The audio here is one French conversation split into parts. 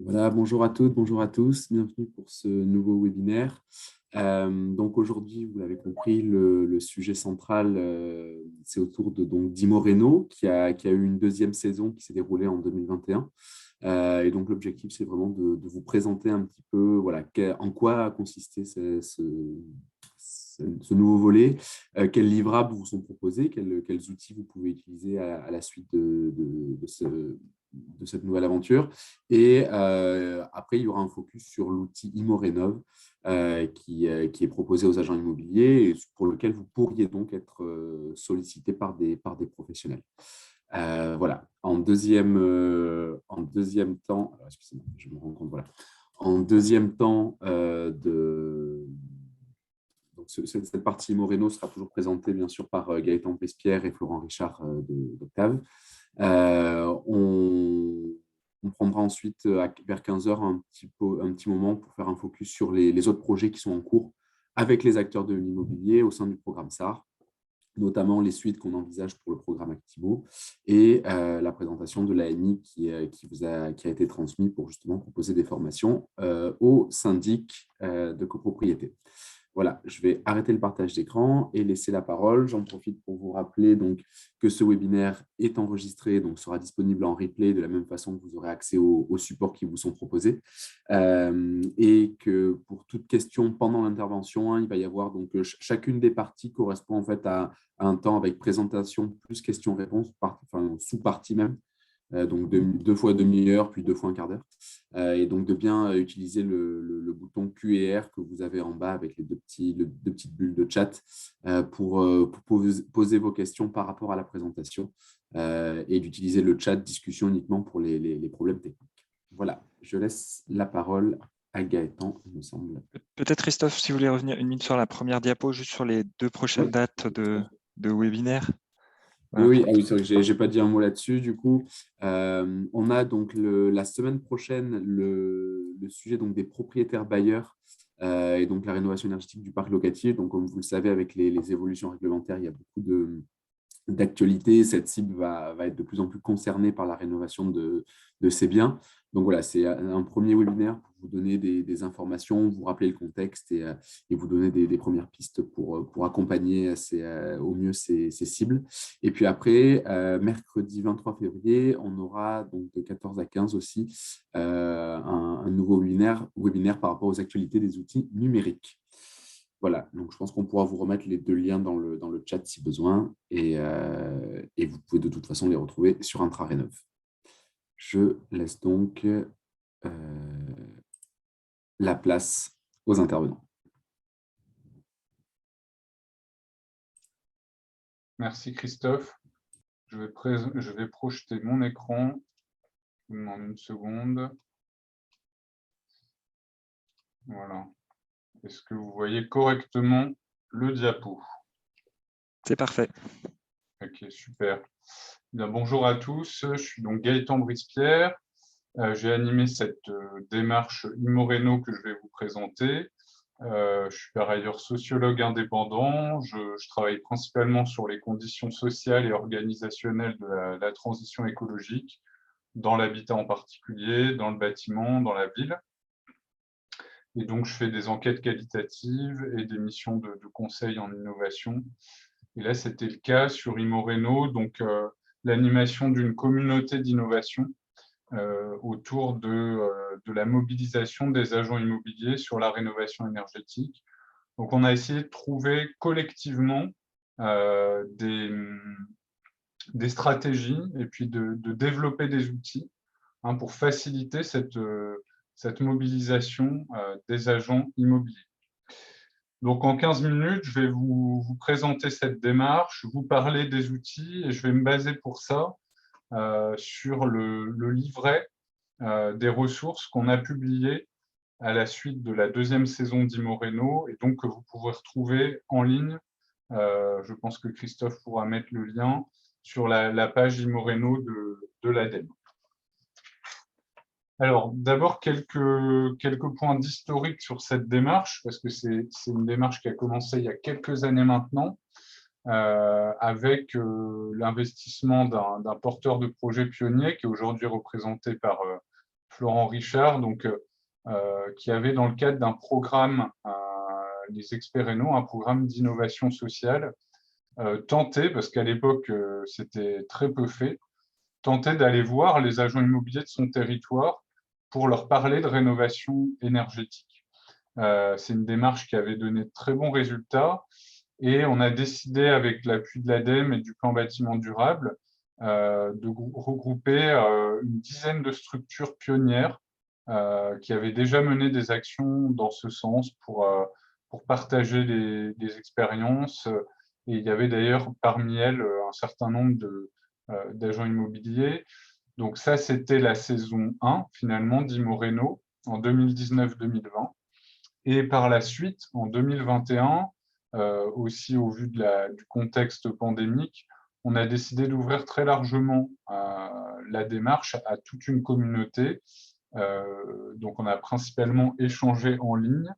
Voilà, bonjour à toutes, bonjour à tous, bienvenue pour ce nouveau webinaire. Donc aujourd'hui, vous l'avez compris, le sujet central, c'est autour de Di Moreno, qui a eu une deuxième saison qui s'est déroulée en 2021. Et donc l'objectif, c'est vraiment de vous présenter un petit peu voilà, en quoi a consisté ce nouveau volet, quels livrables vous sont proposés, quels outils vous pouvez utiliser à la suite de cette nouvelle aventure. Et après, il y aura un focus sur l'outil Imorénov qui est proposé aux agents immobiliers et pour lequel vous pourriez donc être sollicité par des professionnels. Voilà. En deuxième temps, alors, excusez-moi, je me rends compte, voilà. En deuxième temps, cette partie Moreno sera toujours présentée bien sûr par Gaëtan Plespierre et Florent Richard d'Octave. On prendra ensuite vers 15 heures un petit moment pour faire un focus sur les autres projets qui sont en cours avec les acteurs de l'immobilier au sein du programme SAR, notamment les suites qu'on envisage pour le programme Activo et la présentation de l'AMI qui a été transmise pour justement proposer des formations aux syndics de copropriété. Voilà, je vais arrêter le partage d'écran et laisser la parole. J'en profite pour vous rappeler donc, que ce webinaire est enregistré, donc sera disponible en replay de la même façon que vous aurez accès aux supports qui vous sont proposés. Et que pour toute question pendant l'intervention, il va y avoir donc chacune des parties correspond en fait à un temps avec présentation plus questions-réponses, enfin sous-partie même. Donc deux fois demi-heure, puis deux fois un quart d'heure. Et donc de bien utiliser le bouton Q et R que vous avez en bas avec les deux petites bulles de chat pour poser vos questions par rapport à la présentation et d'utiliser le chat discussion uniquement pour les problèmes techniques. Voilà, je laisse la parole à Gaëtan, il me semble. Peut-être Christophe, si vous voulez revenir une minute sur la première diapo, juste sur les deux prochaines dates de webinaire. Oui, ah oui, c'est vrai que je n'ai pas dit un mot là-dessus. Du coup, on a donc la semaine prochaine le sujet donc, des propriétaires bailleurs et donc la rénovation énergétique du parc locatif. Donc, comme vous le savez, avec les évolutions réglementaires, il y a beaucoup d'actualité. Cette cible va être de plus en plus concernée par la rénovation de ces biens. Donc voilà, c'est un premier webinaire pour vous donner des informations, vous rappeler le contexte et vous donner des premières pistes pour accompagner au mieux ces cibles. Et puis après, mercredi 23 février, on aura donc de 14 à 15 aussi un nouveau webinaire par rapport aux actualités des outils numériques. Voilà, donc je pense qu'on pourra vous remettre les deux liens dans le chat si besoin et vous pouvez de toute façon les retrouver sur IntraRénov. Je laisse donc la place aux intervenants. Merci Christophe. Je vais projeter mon écran. Je vous demande une seconde. Voilà. Est-ce que vous voyez correctement le diapo? C'est parfait. Ok, super. Bien, bonjour à tous, je suis donc Gaëtan Brispierre. J'ai animé cette démarche Imoreno que je vais vous présenter. Je suis par ailleurs sociologue indépendant. Je travaille principalement sur les conditions sociales et organisationnelles de la transition écologique, dans l'habitat en particulier, dans le bâtiment, dans la ville. Et donc, je fais des enquêtes qualitatives et des missions de conseil en innovation. Et là, c'était le cas sur Imoreno, donc l'animation d'une communauté d'innovation autour de la mobilisation des agents immobiliers sur la rénovation énergétique. Donc, on a essayé de trouver collectivement des stratégies et puis de développer des outils pour faciliter cette mobilisation des agents immobiliers. Donc, en 15 minutes, je vais vous présenter cette démarche, vous parler des outils et je vais me baser pour ça sur le livret des ressources qu'on a publié à la suite de la deuxième saison d'Imoreno et donc que vous pouvez retrouver en ligne. Je pense que Christophe pourra mettre le lien sur la page Imoreno de l'ADEME. Alors, d'abord, quelques points d'historique sur cette démarche, parce que c'est une démarche qui a commencé il y a quelques années maintenant, avec l'investissement d'un porteur de projet pionnier qui est aujourd'hui représenté par Florent Richard, donc, qui avait dans le cadre d'un programme, les experts Rénov, un programme d'innovation sociale, tenté, parce qu'à l'époque, c'était très peu fait, tenté d'aller voir les agents immobiliers de son territoire pour leur parler de rénovation énergétique. C'est une démarche qui avait donné de très bons résultats et on a décidé, avec l'appui de l'ADEME et du plan bâtiment durable, de regrouper une dizaine de structures pionnières qui avaient déjà mené des actions dans ce sens pour partager les expériences. Et il y avait d'ailleurs parmi elles un certain nombre d'agents immobiliers. Donc ça, c'était la saison 1, finalement, d'Immo-Rénov en 2019-2020. Et par la suite, en 2021, aussi au vu du contexte pandémique, on a décidé d'ouvrir très largement la démarche à toute une communauté. Donc on a principalement échangé en ligne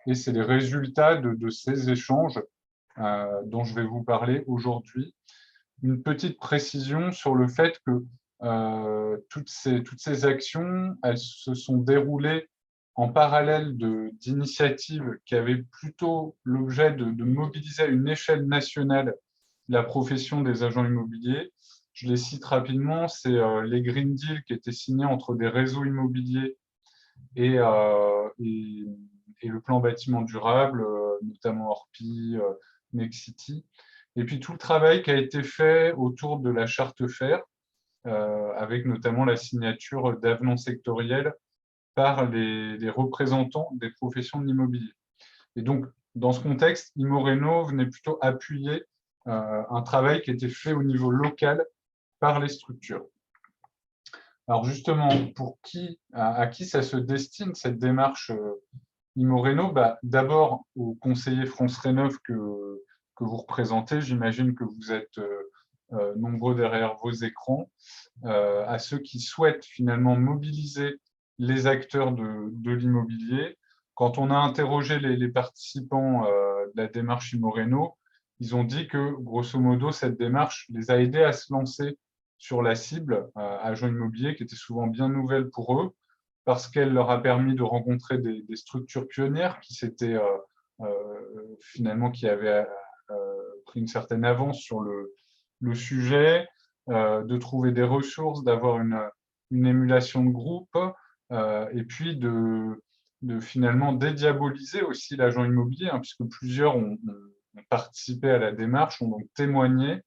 et c'est les résultats de ces échanges dont je vais vous parler aujourd'hui. Une petite précision sur le fait que toutes ces actions, elles se sont déroulées en parallèle d'initiatives qui avaient plutôt l'objet de mobiliser à une échelle nationale la profession des agents immobiliers. Je les cite rapidement, c'est les Green Deal qui étaient signés entre des réseaux immobiliers et le plan bâtiment durable, notamment Orpi, Nexity. Et puis tout le travail qui a été fait autour de la charte fer, avec notamment la signature d'avenants sectoriels par les représentants des professions de l'immobilier. Et donc, dans ce contexte, Immo-Rénov venait plutôt appuyer un travail qui était fait au niveau local par les structures. Alors justement, à qui ça se destine, cette démarche Immo-Rénov? D'abord aux conseillers France Rénov que vous représentez, j'imagine que vous êtes nombreux derrière vos écrans, à ceux qui souhaitent finalement mobiliser les acteurs de l'immobilier. Quand on a interrogé les participants de la démarche Immo-Rénov, ils ont dit que, grosso modo, cette démarche les a aidés à se lancer sur la cible agents immobiliers, qui était souvent bien nouvelle pour eux, parce qu'elle leur a permis de rencontrer des structures pionnières qui finalement qui avaient pris une certaine avance sur le sujet, de trouver des ressources, d'avoir une émulation de groupe, et puis de finalement dédiaboliser aussi l'agent immobilier, hein, puisque plusieurs ont participé à la démarche, ont donc témoigné.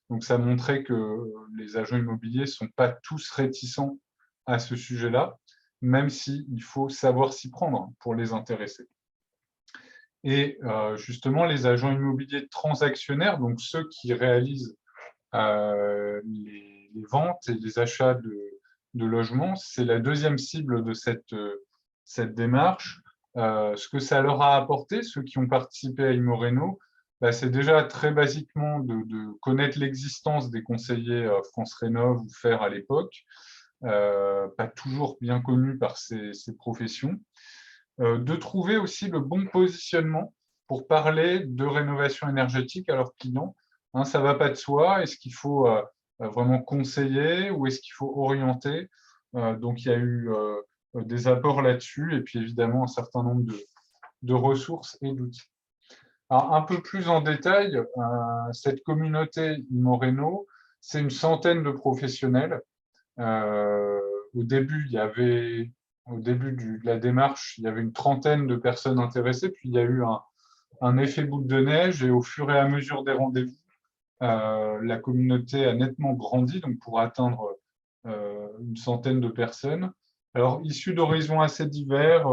Donc ça montrait que les agents immobiliers ne sont pas tous réticents à ce sujet-là, même s'il faut savoir s'y prendre pour les intéresser. Et justement, les agents immobiliers transactionnaires, donc ceux qui réalisent les ventes et les achats de logements, c'est la deuxième cible de cette démarche. Ce que ça leur a apporté, ceux qui ont participé à Immo-Rénov, c'est déjà très basiquement de connaître l'existence des conseillers France Rénov ou FER à l'époque, pas toujours bien connus par ces professions, de trouver aussi le bon positionnement pour parler de rénovation énergétique à leurs clients. Hein, ça ne va pas de soi. Est-ce qu'il faut vraiment conseiller ou est-ce qu'il faut orienter? Donc, il y a eu des apports là-dessus et puis évidemment un certain nombre de ressources et d'outils. Alors, un peu plus en détail, cette communauté Immo-Rénov, c'est une centaine de professionnels. Au début, de la démarche, il y avait une trentaine de personnes intéressées, puis il y a eu un effet boule de neige et au fur et à mesure des rendez-vous, la communauté a nettement grandi, donc pour atteindre une centaine de personnes. Alors, issus d'horizons assez divers,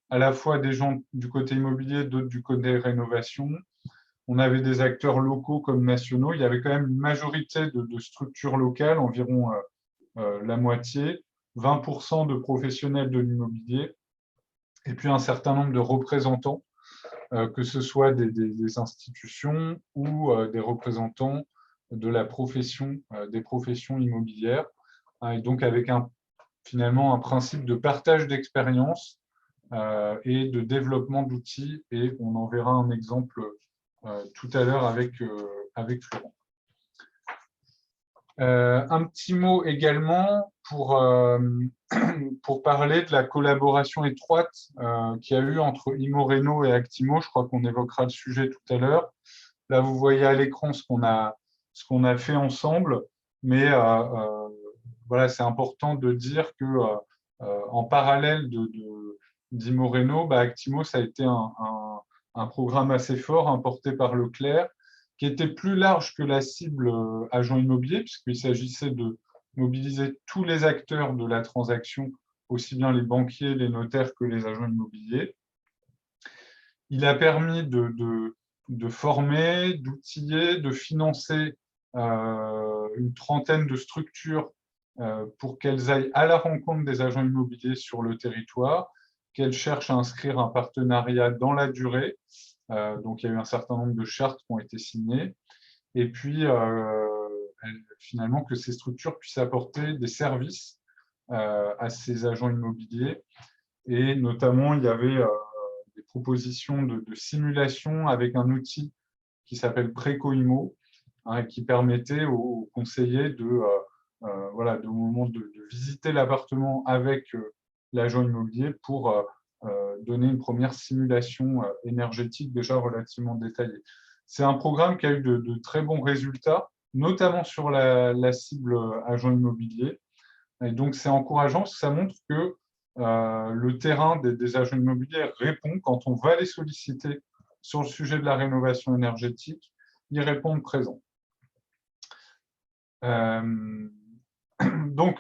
à la fois des gens du côté immobilier, d'autres du côté rénovation. On avait des acteurs locaux comme nationaux. Il y avait quand même une majorité de structures locales, environ la moitié, 20% de professionnels de l'immobilier, et puis un certain nombre de représentants, que ce soit des institutions ou des représentants de la profession, des professions immobilières, et donc avec finalement un principe de partage d'expérience et de développement d'outils, et on en verra un exemple tout à l'heure avec Florent. Un petit mot également pour parler de la collaboration étroite qu'il y a eu entre Imoreno et Actimo. Je crois qu'on évoquera le sujet tout à l'heure. Là, vous voyez à l'écran ce qu'on a fait ensemble, mais voilà, c'est important de dire que en parallèle d'Imoreno, Actimo, ça a été un programme assez fort, porté par Leclerc, qui était plus large que la cible agent immobilier, puisqu'il s'agissait de mobiliser tous les acteurs de la transaction, aussi bien les banquiers, les notaires que les agents immobiliers. Il a permis de former, d'outiller, de financer une trentaine de structures pour qu'elles aillent à la rencontre des agents immobiliers sur le territoire, qu'elles cherchent à inscrire un partenariat dans la durée. Donc, il y a eu un certain nombre de chartes qui ont été signées. Et puis, finalement, que ces structures puissent apporter des services à ces agents immobiliers. Et notamment, il y avait des propositions de simulation avec un outil qui s'appelle PrécoImo, qui permettait aux conseillers voilà, au moment de visiter l'appartement avec l'agent immobilier pour donner une première simulation énergétique déjà relativement détaillée. C'est un programme qui a eu de très bons résultats, notamment sur la cible agent immobilier. Et donc, c'est encourageant parce que ça montre que le terrain des agents immobiliers répond quand on va les solliciter sur le sujet de la rénovation énergétique, ils répondent présents. Donc,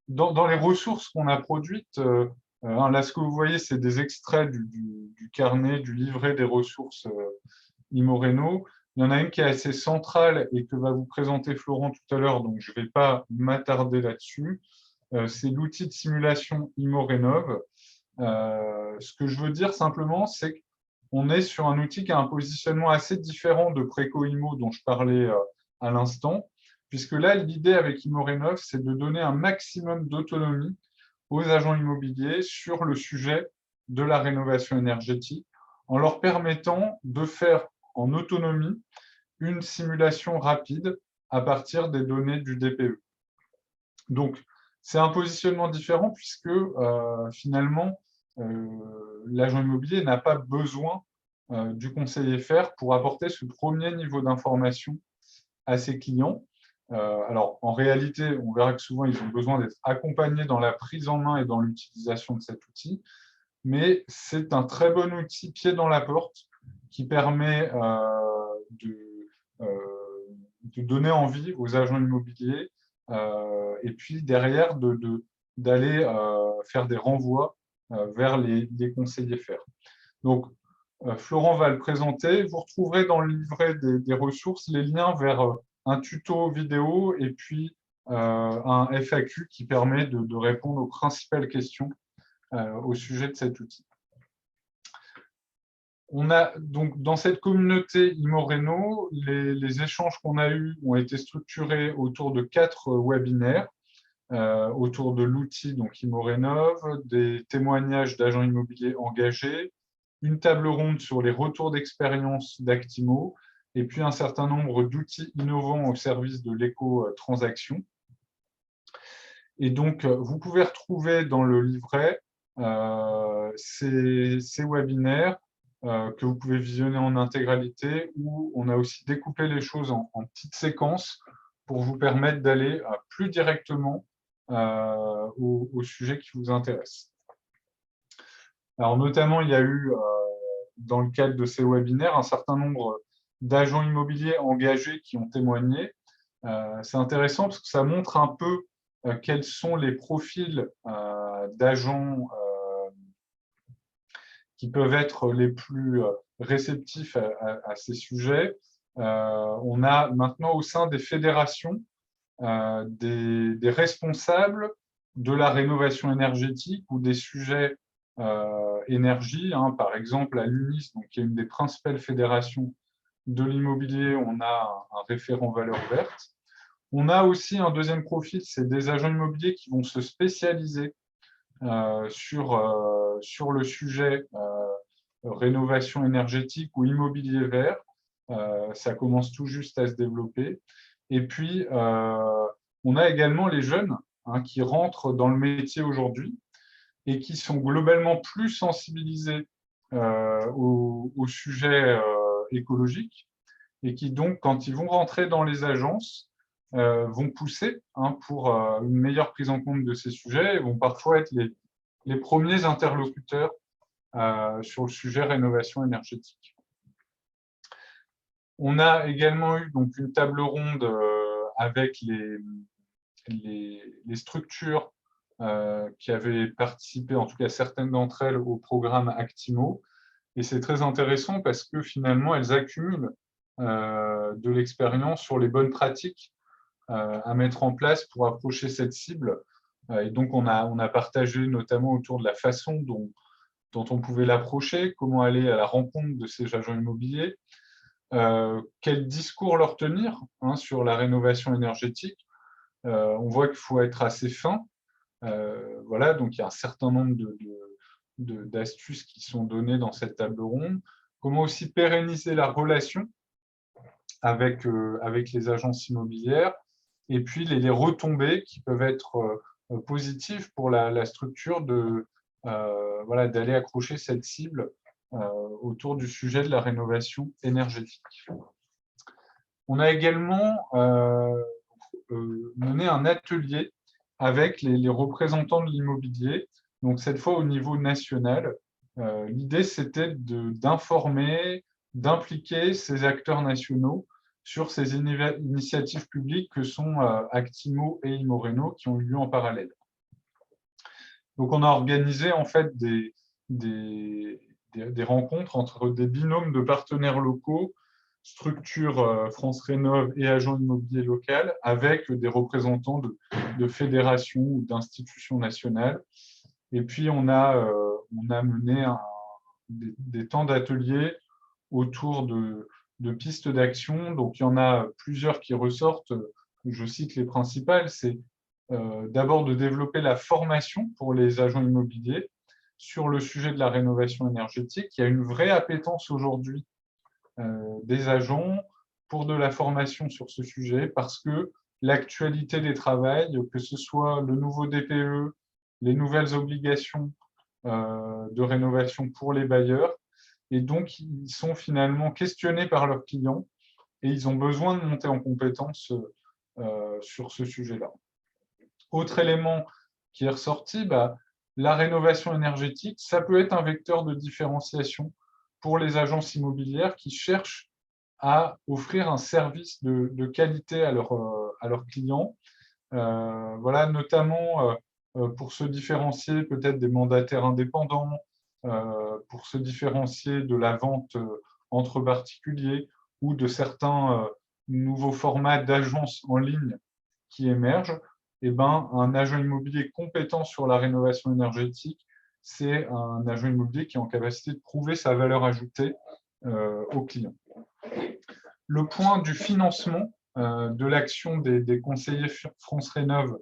dans les ressources qu'on a produites, là, ce que vous voyez, c'est des extraits du carnet, du livret des ressources Imoreno. Il y en a une qui est assez centrale et que va vous présenter Florent tout à l'heure, donc je ne vais pas m'attarder là-dessus. C'est l'outil de simulation Imorenov. Ce que je veux dire simplement, c'est qu'on est sur un outil qui a un positionnement assez différent de PrécoImo dont je parlais à l'instant, puisque là, l'idée avec Imorenov, c'est de donner un maximum d'autonomie aux agents immobiliers sur le sujet de la rénovation énergétique, en leur permettant de faire en autonomie une simulation rapide à partir des données du DPE. Donc, c'est un positionnement différent puisque finalement, l'agent immobilier n'a pas besoin du conseiller FR pour apporter ce premier niveau d'information à ses clients. Alors, en réalité, on verra que souvent, ils ont besoin d'être accompagnés dans la prise en main et dans l'utilisation de cet outil, mais c'est un très bon outil pied dans la porte qui permet de donner envie aux agents immobiliers et puis derrière d'aller faire des renvois vers les conseillers FR. Donc, Florent va le présenter. Vous retrouverez dans le livret des ressources les liens vers un tuto vidéo et puis un FAQ qui permet de répondre aux principales questions au sujet de cet outil. On a donc dans cette communauté Imoreno, les échanges qu'on a eus ont été structurés autour de 4 webinaires, autour de l'outil donc Imorenov, des témoignages d'agents immobiliers engagés, une table ronde sur les retours d'expérience d'Actimo, et puis un certain nombre d'outils innovants au service de l'éco-transaction. Et donc, vous pouvez retrouver dans le livret ces webinaires que vous pouvez visionner en intégralité, où on a aussi découpé les choses en petites séquences pour vous permettre d'aller plus directement au sujet qui vous intéresse. Alors, notamment, il y a eu, dans le cadre de ces webinaires, un certain nombre d'agents immobiliers engagés qui ont témoigné. C'est intéressant parce que ça montre un peu quels sont les profils d'agents qui peuvent être les plus réceptifs à ces sujets. On a maintenant au sein des fédérations des responsables de la rénovation énergétique ou des sujets énergie. Par exemple, à l'UNIS, qui est une des principales fédérations de l'immobilier, on a un référent valeur verte. On a aussi un deuxième profil, c'est des agents immobiliers qui vont se spécialiser sur le sujet rénovation énergétique ou immobilier vert. Ça commence tout juste à se développer. Et puis, on a également les jeunes qui rentrent dans le métier aujourd'hui et qui sont globalement plus sensibilisés au sujet écologique et qui donc, quand ils vont rentrer dans les agences, vont pousser pour une meilleure prise en compte de ces sujets et vont parfois être les premiers interlocuteurs sur le sujet rénovation énergétique. On a également eu donc une table ronde avec les structures qui avaient participé, en tout cas certaines d'entre elles, au programme Actimo. Et c'est très intéressant parce que finalement, elles accumulent de l'expérience sur les bonnes pratiques à mettre en place pour approcher cette cible. Et donc, on a partagé notamment autour de la façon dont on pouvait l'approcher, comment aller à la rencontre de ces agents immobiliers, quel discours leur tenir sur la rénovation énergétique. On voit qu'il faut être assez fin. Voilà, donc il y a un certain nombre d'astuces qui sont données dans cette table ronde. Comment aussi pérenniser la relation avec les agences immobilières et puis les retombées qui peuvent être positives pour la structure d'aller accrocher cette cible autour du sujet de la rénovation énergétique. On a également mené un atelier avec les représentants de l'immobilier, donc cette fois au niveau national. L'idée, c'était d'informer, d'impliquer ces acteurs nationaux sur ces initiatives publiques que sont Actimo et Imoreno qui ont eu lieu en parallèle. Donc, on a organisé en fait des rencontres entre des binômes de partenaires locaux, structures France Rénov et agents immobiliers locaux, avec des représentants de fédérations ou d'institutions nationales. Et puis, on a mené des temps d'ateliers autour de pistes d'action. Donc, il y en a plusieurs qui ressortent. Je cite les principales. C'est d'abord de développer la formation pour les agents immobiliers sur le sujet de la rénovation énergétique. Il y a une vraie appétence aujourd'hui des agents pour de la formation sur ce sujet parce que l'actualité des travails, que ce soit le nouveau DPE, les nouvelles obligations de rénovation pour les bailleurs, et donc ils sont finalement questionnés par leurs clients et ils ont besoin de monter en compétence sur ce sujet-là. Autre élément qui est ressorti, la rénovation énergétique, ça peut être un vecteur de différenciation pour les agences immobilières qui cherchent à offrir un service de qualité à leurs clients, voilà, notamment pour se différencier peut-être des mandataires indépendants, pour se différencier de la vente entre particuliers ou de certains nouveaux formats d'agences en ligne qui émergent. Un agent immobilier compétent sur la rénovation énergétique, c'est un agent immobilier qui est en capacité de prouver sa valeur ajoutée aux clients. Le point du financement de l'action des conseillers France Rénov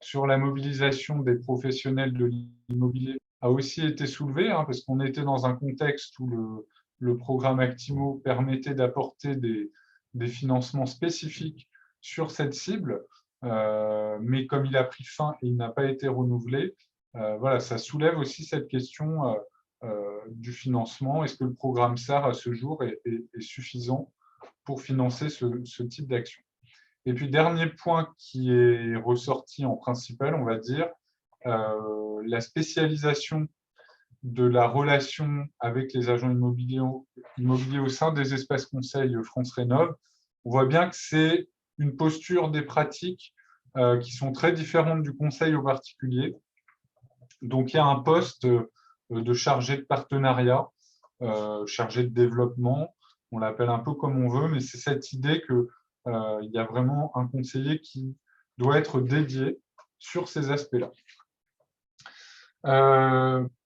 sur la mobilisation des professionnels de l'immobilier a aussi été soulevé, parce qu'on était dans un contexte où le programme Actimo permettait d'apporter des financements spécifiques sur cette cible. Mais comme il a pris fin et il n'a pas été renouvelé, voilà, ça soulève aussi cette question du financement. Est-ce que le programme SAR à ce jour est suffisant pour financer ce type d'action? Et puis, dernier point qui est ressorti en principal, on va dire, la spécialisation de la relation avec les agents immobiliers au sein des espaces conseils France Rénov. On voit bien que c'est une posture des pratiques qui sont très différentes du conseil aux particuliers. Donc, il y a un poste de chargé de partenariat, chargé de développement, on l'appelle un peu comme on veut, mais c'est cette idée qu'il y a vraiment un conseiller qui doit être dédié sur ces aspects-là.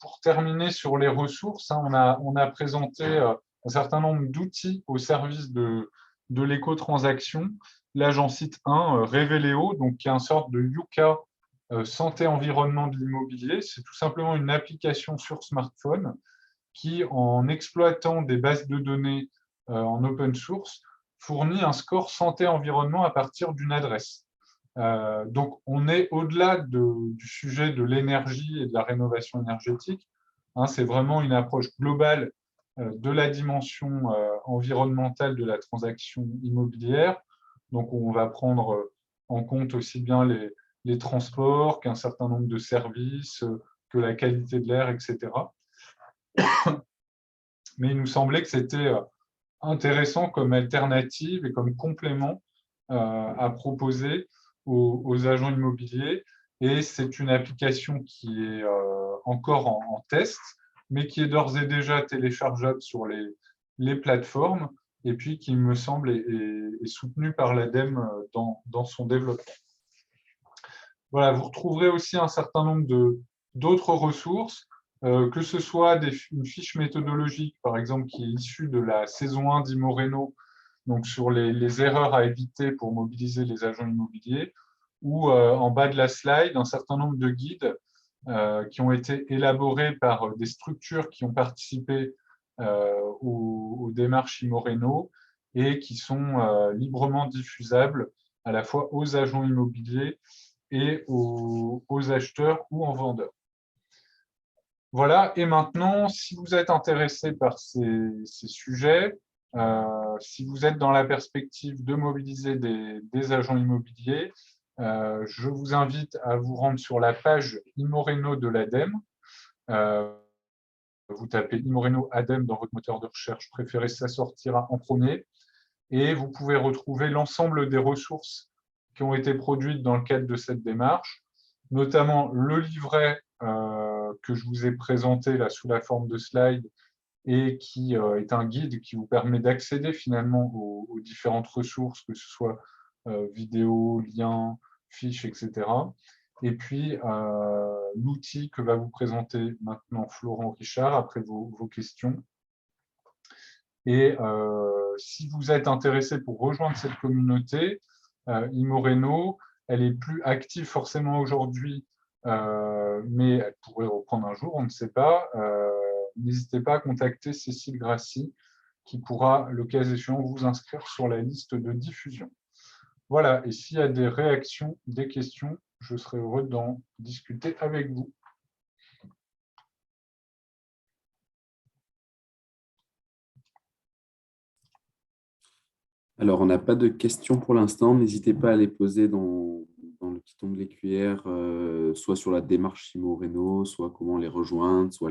Pour terminer sur les ressources, on a présenté un certain nombre d'outils au service de l'éco-transaction. Là, j'en cite un, Reveleo, donc, qui est une sorte de Yuka santé-environnement de l'immobilier. C'est tout simplement une application sur smartphone qui, en exploitant des bases de données en open source, fournit un score santé-environnement à partir d'une adresse. Donc, on est au-delà du sujet de l'énergie et de la rénovation énergétique. Hein, c'est vraiment une approche globale de la dimension environnementale de la transaction immobilière. Donc, on va prendre en compte aussi bien les transports qu'un certain nombre de services, que la qualité de l'air, etc. Mais il nous semblait que c'était intéressant comme alternative et comme complément à proposer aux agents immobiliers. Et c'est une application qui est encore en test, mais qui est d'ores et déjà téléchargeable sur les plateformes et puis qui, me semble, est soutenue par l'ADEME dans son développement. Voilà, vous retrouverez aussi un certain nombre d'autres ressources, que ce soit une fiche méthodologique, par exemple, qui est issue de la saison 1 d'Immo-Réno, donc sur les erreurs à éviter pour mobiliser les agents immobiliers, ou en bas de la slide, un certain nombre de guides qui ont été élaborés par des structures qui ont participé aux démarches Immo-Réno et qui sont librement diffusables à la fois aux agents immobiliers et aux acheteurs ou en vendeurs. Voilà, et maintenant, si vous êtes intéressé par ces sujets, si vous êtes dans la perspective de mobiliser des agents immobiliers, je vous invite à vous rendre sur la page Immo-Réno de l'ADEME. Vous tapez Immo-Réno ADEME dans votre moteur de recherche préféré, ça sortira en premier. Et vous pouvez retrouver l'ensemble des ressources qui ont été produites dans le cadre de cette démarche, notamment le livret que je vous ai présenté là sous la forme de slide et qui est un guide qui vous permet d'accéder finalement aux différentes ressources, que ce soit vidéos, liens, fiches, etc. Et puis l'outil que va vous présenter maintenant Florent Richard après vos questions. Et si vous êtes intéressé pour rejoindre cette communauté, Immo-Réno, elle est plus active forcément aujourd'hui, mais elle pourrait reprendre un jour, on ne sait pas. N'hésitez pas à contacter Cécile Grassi, qui pourra, le cas échéant, vous inscrire sur la liste de diffusion. Voilà, et s'il y a des réactions, des questions, je serai heureux d'en discuter avec vous. Alors, on n'a pas de questions pour l'instant. N'hésitez pas à les poser dans le petit onglet QR, soit sur la démarche Immo-Réno, soit comment les rejoindre, soit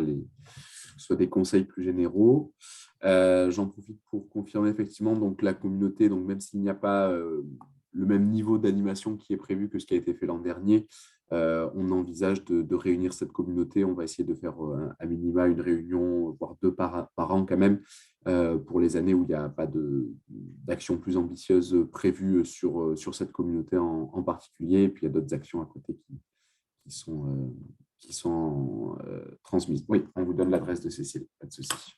des conseils plus généraux. J'en profite pour confirmer effectivement donc, la communauté, donc même s'il n'y a pas le même niveau d'animation qui est prévu que ce qui a été fait l'an dernier, on envisage de réunir cette communauté. On va essayer de faire à minima une réunion, voire 2 par an quand même, pour les années où il n'y a pas d'action plus ambitieuse prévue sur cette communauté en particulier. Et puis, il y a d'autres actions à côté qui sont transmises. Oui, on vous donne l'adresse de Cécile, pas de souci.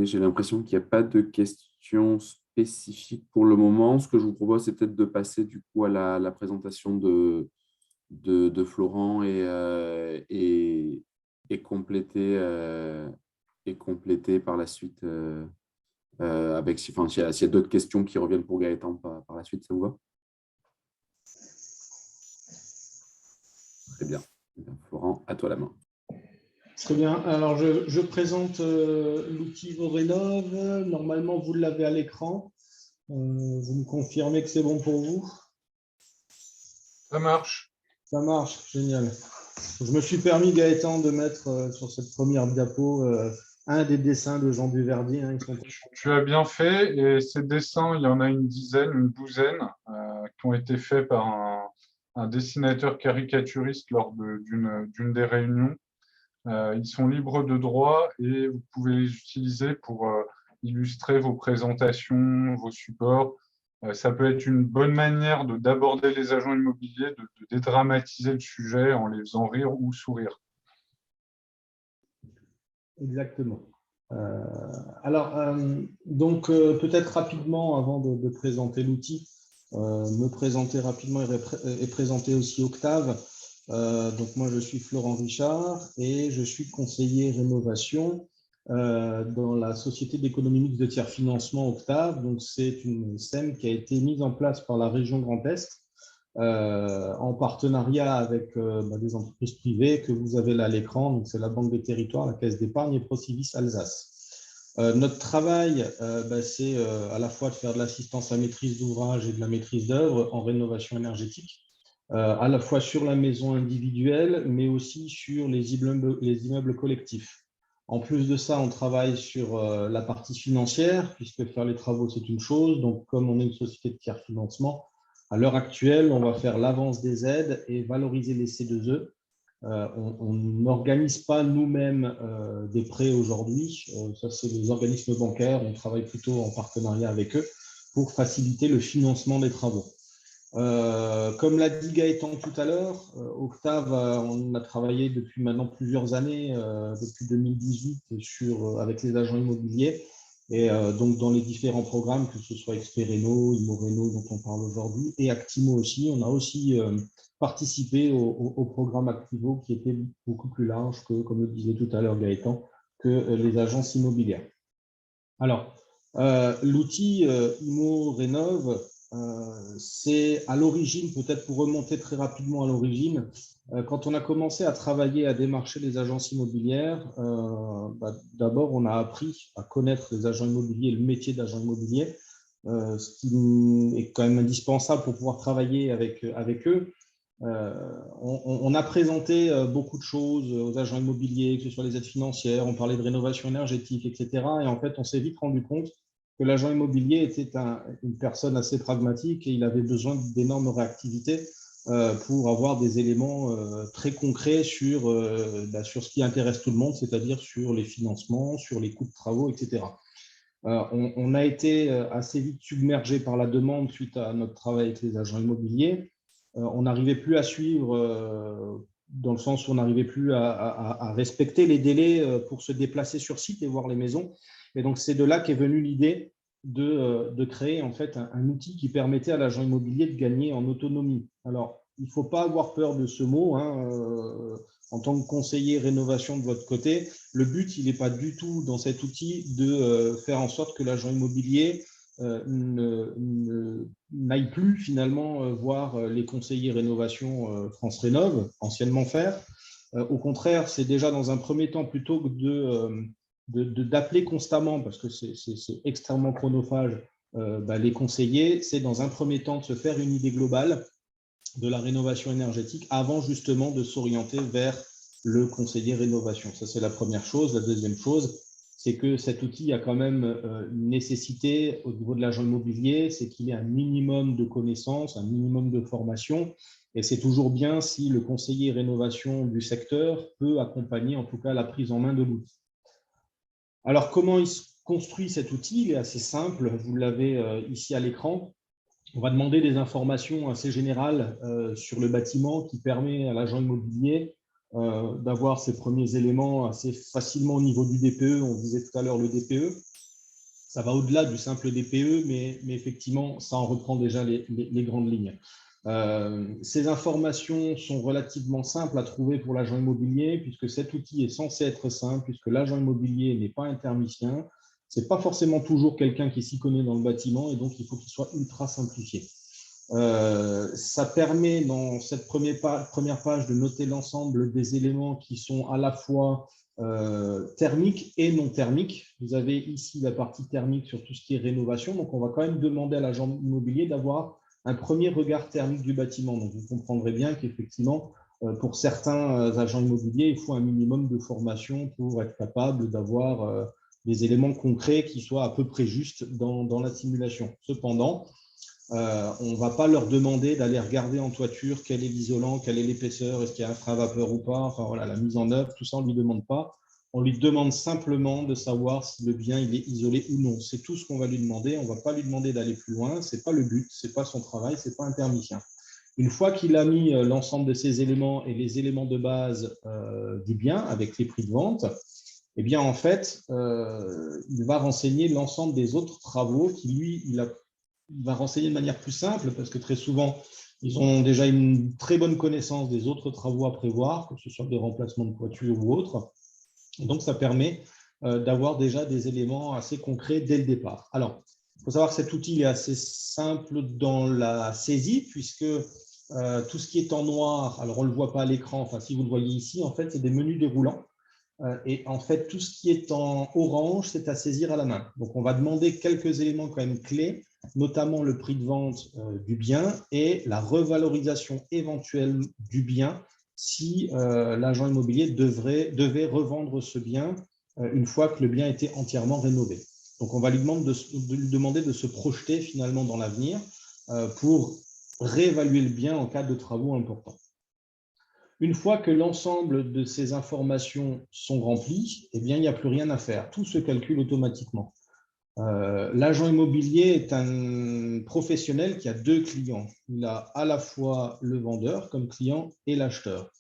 J'ai l'impression qu'il n'y a pas de questions spécifiques pour le moment. Ce que je vous propose, c'est peut-être de passer du coup à la présentation de Florent et compléter par la suite avec s'il y a d'autres questions qui reviennent pour Gaëtan par la suite, ça vous va? Très bien. Florent, à toi la main. Très bien. Alors, je présente l'outil Immo-Rénov. Normalement, vous l'avez à l'écran. Vous me confirmez que c'est bon pour vous? Ça marche. Ça marche, génial. Je me suis permis, Gaëtan, de mettre sur cette première diapo un des dessins de Jean Duverdier. Hein, Tu as bien fait. Et ces dessins, il y en a une dizaine, une douzaine, qui ont été faits par un dessinateur caricaturiste lors d'une des réunions. Ils sont libres de droit et vous pouvez les utiliser pour illustrer vos présentations, vos supports. Ça peut être une bonne manière d'aborder les agents immobiliers, de dédramatiser le sujet en les faisant rire ou sourire. Exactement. Alors, donc, peut-être rapidement, avant de présenter l'outil, Me présenter rapidement et présenter aussi Octave. Donc moi, je suis Florent Richard et je suis conseiller rénovation dans la société d'économie mixte de tiers financement Octave. Donc c'est une SEM qui a été mise en place par la région Grand Est en partenariat avec des entreprises privées que vous avez là à l'écran. Donc c'est la Banque des Territoires, la Caisse d'épargne et Procivis Alsace. Notre travail, c'est à la fois de faire de l'assistance à maîtrise d'ouvrage et de la maîtrise d'œuvre en rénovation énergétique, à la fois sur la maison individuelle, mais aussi sur les immeubles collectifs. En plus de ça, on travaille sur la partie financière, puisque faire les travaux, c'est une chose. Donc, comme on est une société de tiers financement, à l'heure actuelle, on va faire l'avance des aides et valoriser les C2E. On n'organise pas nous-mêmes des prêts aujourd'hui. Ça, c'est les organismes bancaires. On travaille plutôt en partenariat avec eux pour faciliter le financement des travaux. Comme l'a dit Gaëtan tout à l'heure, Octave, on a travaillé depuis maintenant plusieurs années, depuis 2018, avec les agents immobiliers. Et donc, dans les différents programmes, que ce soit Expereno, Immoreno, dont on parle aujourd'hui, et Actimo aussi, on a aussi participé au programme Activo, qui était beaucoup plus large que, comme le disait tout à l'heure Gaëtan, que les agences immobilières. Alors, l'outil ImmoRénov', c'est à l'origine, peut-être pour remonter très rapidement à l'origine, quand on a commencé à travailler, à démarcher les agences immobilières, d'abord on a appris à connaître les agents immobiliers, le métier d'agent immobilier, ce qui est quand même indispensable pour pouvoir travailler avec eux. On a présenté beaucoup de choses aux agents immobiliers, que ce soit les aides financières, on parlait de rénovation énergétique, etc. Et en fait, on s'est vite rendu compte que l'agent immobilier était une personne assez pragmatique et il avait besoin d'énormes réactivités pour avoir des éléments très concrets sur ce qui intéresse tout le monde, c'est-à-dire sur les financements, sur les coûts de travaux, etc. On a été assez vite submergé par la demande suite à notre travail avec les agents immobiliers. On n'arrivait plus à suivre, dans le sens où on n'arrivait plus à respecter les délais pour se déplacer sur site et voir les maisons. Et donc, c'est de là qu'est venue l'idée de créer en fait un outil qui permettait à l'agent immobilier de gagner en autonomie. Alors, il ne faut pas avoir peur de ce mot. En tant que conseiller rénovation de votre côté, le but, il n'est pas du tout dans cet outil de faire en sorte que l'agent immobilier n'aille plus finalement voir les conseillers rénovation France Rénov', anciennement faire. Au contraire, c'est déjà dans un premier temps, plutôt que d'appeler constamment, parce que c'est extrêmement chronophage, les conseillers, c'est dans un premier temps de se faire une idée globale de la rénovation énergétique avant justement de s'orienter vers le conseiller rénovation. Ça, c'est la première chose. La deuxième chose, c'est que cet outil a quand même une nécessité au niveau de l'agent immobilier, c'est qu'il ait un minimum de connaissances, un minimum de formation. Et c'est toujours bien si le conseiller rénovation du secteur peut accompagner en tout cas la prise en main de l'outil. Alors, comment il se construit cet outil? Il est assez simple, vous l'avez ici à l'écran. On va demander des informations assez générales sur le bâtiment qui permet à l'agent immobilier d'avoir ses premiers éléments assez facilement au niveau du DPE. On disait tout à l'heure le DPE. Ça va au-delà du simple DPE, mais effectivement, ça en reprend déjà les grandes lignes. Ces informations sont relativement simples à trouver pour l'agent immobilier, puisque cet outil est censé être simple, puisque l'agent immobilier n'est pas un thermicien. Ce n'est pas forcément toujours quelqu'un qui s'y connaît dans le bâtiment, et donc il faut qu'il soit ultra simplifié. Ça permet dans cette première page de noter l'ensemble des éléments qui sont à la fois thermiques et non thermiques. Vous avez ici la partie thermique sur tout ce qui est rénovation, donc on va quand même demander à l'agent immobilier d'avoir un premier regard thermique du bâtiment. Donc vous comprendrez bien qu'effectivement, pour certains agents immobiliers, il faut un minimum de formation pour être capable d'avoir des éléments concrets qui soient à peu près justes dans la simulation. Cependant, on ne va pas leur demander d'aller regarder en toiture quel est l'isolant, quelle est l'épaisseur, est-ce qu'il y a un frein à vapeur ou pas, enfin voilà, la mise en œuvre, tout ça on ne lui demande pas. On lui demande simplement de savoir si le bien il est isolé ou non. C'est tout ce qu'on va lui demander. On ne va pas lui demander d'aller plus loin. Ce n'est pas le but, ce n'est pas son travail, ce n'est pas un thermicien. Une fois qu'il a mis l'ensemble de ces éléments et les éléments de base du bien avec les prix de vente, eh bien en fait, il va renseigner l'ensemble des autres travaux qui lui, il a va renseigner de manière plus simple parce que très souvent, ils ont déjà une très bonne connaissance des autres travaux à prévoir, que ce soit des remplacements de toiture ou autres. Et donc, ça permet d'avoir déjà des éléments assez concrets dès le départ. Alors, il faut savoir que cet outil est assez simple dans la saisie puisque tout ce qui est en noir, alors on ne le voit pas à l'écran, enfin si vous le voyez ici, en fait, c'est des menus déroulants. Et en fait, tout ce qui est en orange, c'est à saisir à la main. Donc, on va demander quelques éléments quand même clés, notamment le prix de vente du bien et la revalorisation éventuelle du bien si l'agent immobilier devait revendre ce bien une fois que le bien était entièrement rénové. Donc, on va lui demander de se projeter finalement dans l'avenir pour réévaluer le bien en cas de travaux importants. Une fois que l'ensemble de ces informations sont remplies, eh bien, il n'y a plus rien à faire. Tout se calcule automatiquement. L'agent immobilier est un professionnel qui a deux clients. Il a à la fois le vendeur comme client et l'acheteur.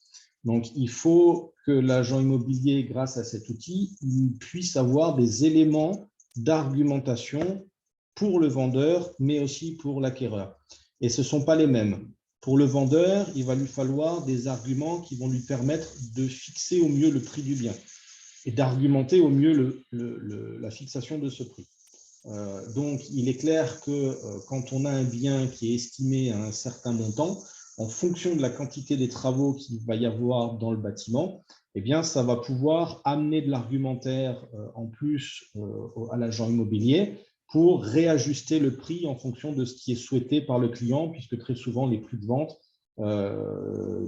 Donc, il faut que l'agent immobilier, grâce à cet outil, il puisse avoir des éléments d'argumentation pour le vendeur, mais aussi pour l'acquéreur. Et ce ne sont pas les mêmes. Pour le vendeur, il va lui falloir des arguments qui vont lui permettre de fixer au mieux le prix du bien et d'argumenter au mieux la fixation de ce prix. Donc, il est clair que quand on a un bien qui est estimé à un certain montant, en fonction de la quantité des travaux qu'il va y avoir dans le bâtiment, eh bien, ça va pouvoir amener de l'argumentaire en plus à l'agent immobilier pour réajuster le prix en fonction de ce qui est souhaité par le client, puisque très souvent, les prix de vente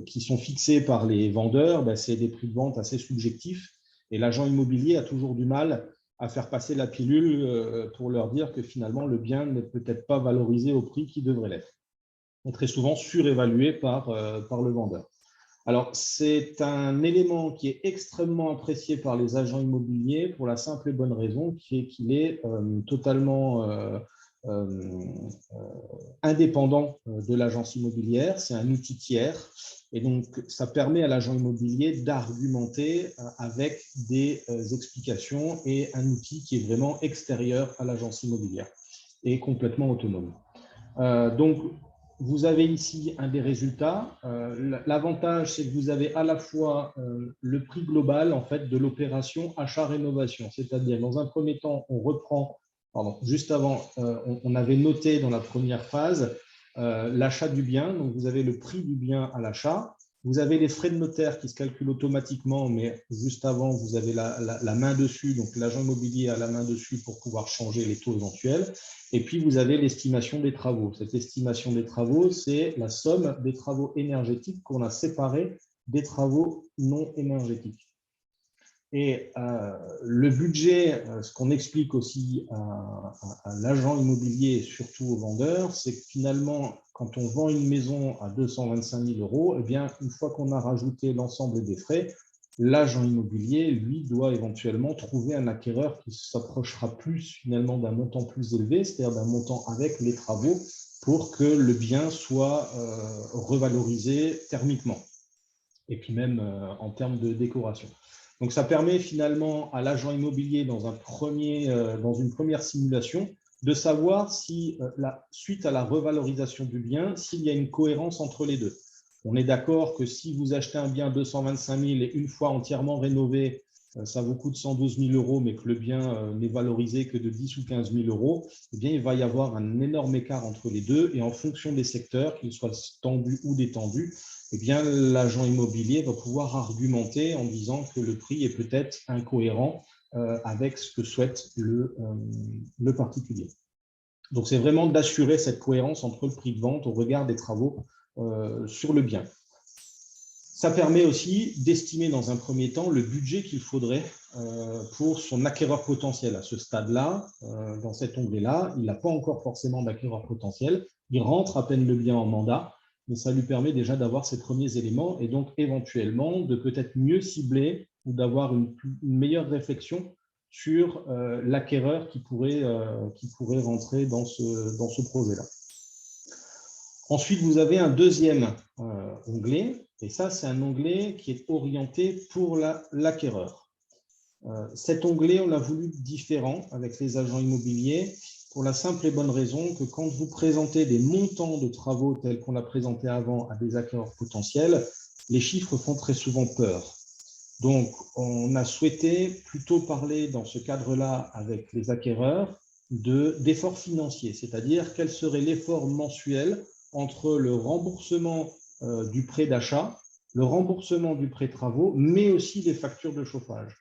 qui sont fixés par les vendeurs, ben, c'est des prix de vente assez subjectifs et l'agent immobilier a toujours du mal à faire passer la pilule pour leur dire que finalement, le bien n'est peut-être pas valorisé au prix qui devrait l'être. Et très souvent surévalué par le vendeur. Alors, c'est un élément qui est extrêmement apprécié par les agents immobiliers pour la simple et bonne raison qu'il est totalement indépendant de l'agence immobilière. C'est un outil tiers et donc ça permet à l'agent immobilier d'argumenter avec des explications et un outil qui est vraiment extérieur à l'agence immobilière et complètement autonome. Donc, vous avez ici un des résultats. L'avantage, c'est que vous avez à la fois le prix global en fait, de l'opération achat-rénovation. C'est-à-dire, dans un premier temps, on reprend, juste avant, on avait noté dans la première phase l'achat du bien. Donc, vous avez le prix du bien à l'achat. Vous avez les frais de notaire qui se calculent automatiquement, mais juste avant, vous avez la main dessus. Donc, l'agent immobilier a la main dessus pour pouvoir changer les taux éventuels. Et puis, vous avez l'estimation des travaux. Cette estimation des travaux, c'est la somme des travaux énergétiques qu'on a séparés des travaux non énergétiques. Et le budget, ce qu'on explique aussi à l'agent immobilier et surtout aux vendeurs, c'est que finalement, quand on vend une maison à 225 000 €, eh bien, une fois qu'on a rajouté l'ensemble des frais, l'agent immobilier, lui, doit éventuellement trouver un acquéreur qui s'approchera plus finalement d'un montant plus élevé, c'est-à-dire d'un montant avec les travaux, pour que le bien soit revalorisé thermiquement et puis même en termes de décoration. Donc, ça permet finalement à l'agent immobilier, dans une première simulation, de savoir si, suite à la revalorisation du bien, s'il y a une cohérence entre les deux. On est d'accord que si vous achetez un bien à 225 000 et une fois entièrement rénové, ça vous coûte 112 000 €, mais que le bien n'est valorisé que de 10 ou 15 000 €, eh bien, il va y avoir un énorme écart entre les deux. Et en fonction des secteurs, qu'ils soient tendus ou détendus, eh bien, l'agent immobilier va pouvoir argumenter en disant que le prix est peut-être incohérent avec ce que souhaite le particulier. Donc, c'est vraiment d'assurer cette cohérence entre le prix de vente au regard des travaux sur le bien. Ça permet aussi d'estimer dans un premier temps le budget qu'il faudrait pour son acquéreur potentiel. À ce stade-là, dans cet onglet-là, il n'a pas encore forcément d'acquéreur potentiel. Il rentre à peine le bien en mandat, mais ça lui permet déjà d'avoir ces premiers éléments et donc éventuellement de peut-être mieux cibler ou d'avoir une meilleure réflexion sur l'acquéreur qui pourrait rentrer dans ce projet-là. Ensuite, vous avez un deuxième onglet, et ça, c'est un onglet qui est orienté pour l'acquéreur. Cet onglet, on l'a voulu différent avec les agents immobiliers pour la simple et bonne raison que quand vous présentez des montants de travaux tels qu'on l'a présenté avant à des acquéreurs potentiels, les chiffres font très souvent peur. Donc, on a souhaité plutôt parler dans ce cadre-là avec les acquéreurs d'efforts financiers, c'est-à-dire quel serait l'effort mensuel entre le remboursement du prêt d'achat, le remboursement du prêt travaux, mais aussi les factures de chauffage.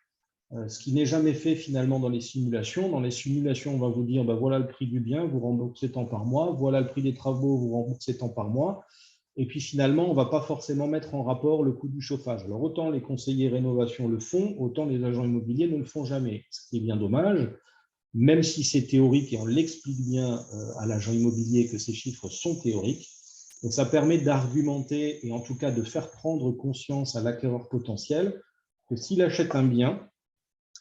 Ce qui n'est jamais fait finalement dans les simulations. Dans les simulations, on va vous dire, ben voilà le prix du bien, vous remboursez tant par mois, voilà le prix des travaux, vous remboursez tant par mois. Et puis finalement, on ne va pas forcément mettre en rapport le coût du chauffage. Alors autant les conseillers rénovation le font, autant les agents immobiliers ne le font jamais, ce qui est bien dommage, même si c'est théorique et on l'explique bien à l'agent immobilier que ces chiffres sont théoriques. Donc ça permet d'argumenter et en tout cas de faire prendre conscience à l'acquéreur potentiel que s'il achète un bien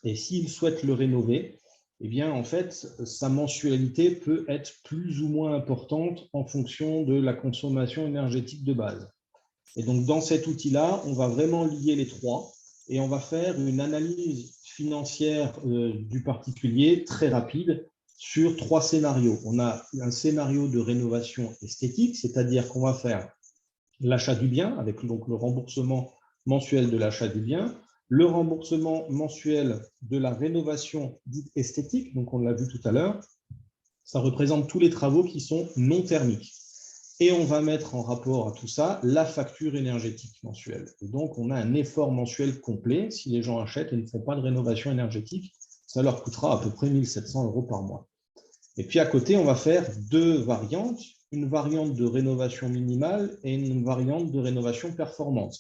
et s'il souhaite le rénover, eh bien, en fait, sa mensualité peut être plus ou moins importante en fonction de la consommation énergétique de base. Et donc, dans cet outil-là, on va vraiment lier les trois et on va faire une analyse financière du particulier très rapide sur 3 scénarios. On a un scénario de rénovation esthétique, c'est-à-dire qu'on va faire l'achat du bien avec donc le remboursement mensuel de l'achat du bien, le remboursement mensuel de la rénovation dite esthétique, donc on l'a vu tout à l'heure, ça représente tous les travaux qui sont non thermiques. Et on va mettre en rapport à tout ça la facture énergétique mensuelle. Et donc, on a un effort mensuel complet. Si les gens achètent et ne font pas de rénovation énergétique, ça leur coûtera à peu près 1 700 € par mois. Et puis à côté, on va faire 2 variantes, une variante de rénovation minimale et une variante de rénovation performante.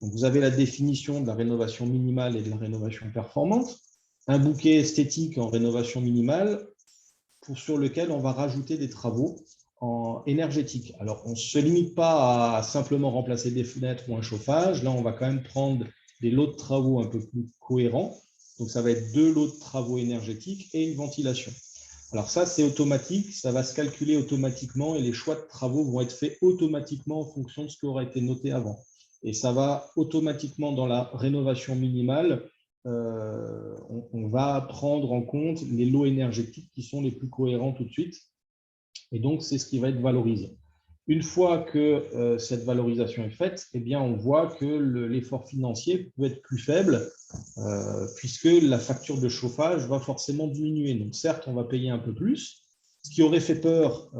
Donc, vous avez la définition de la rénovation minimale et de la rénovation performante, un bouquet esthétique en rénovation minimale sur lequel on va rajouter des travaux énergétiques. Alors, on ne se limite pas à simplement remplacer des fenêtres ou un chauffage. Là, on va quand même prendre des lots de travaux un peu plus cohérents. Donc, ça va être 2 lots de travaux énergétiques et une ventilation. Alors ça, c'est automatique, ça va se calculer automatiquement et les choix de travaux vont être faits automatiquement en fonction de ce qui aura été noté avant. Et ça va automatiquement dans la rénovation minimale, on va prendre en compte les lots énergétiques qui sont les plus cohérents tout de suite. Et donc, c'est ce qui va être valorisé. Une fois que cette valorisation est faite, eh bien, on voit que l'effort financier peut être plus faible puisque la facture de chauffage va forcément diminuer. Donc, certes, on va payer un peu plus, ce qui aurait fait peur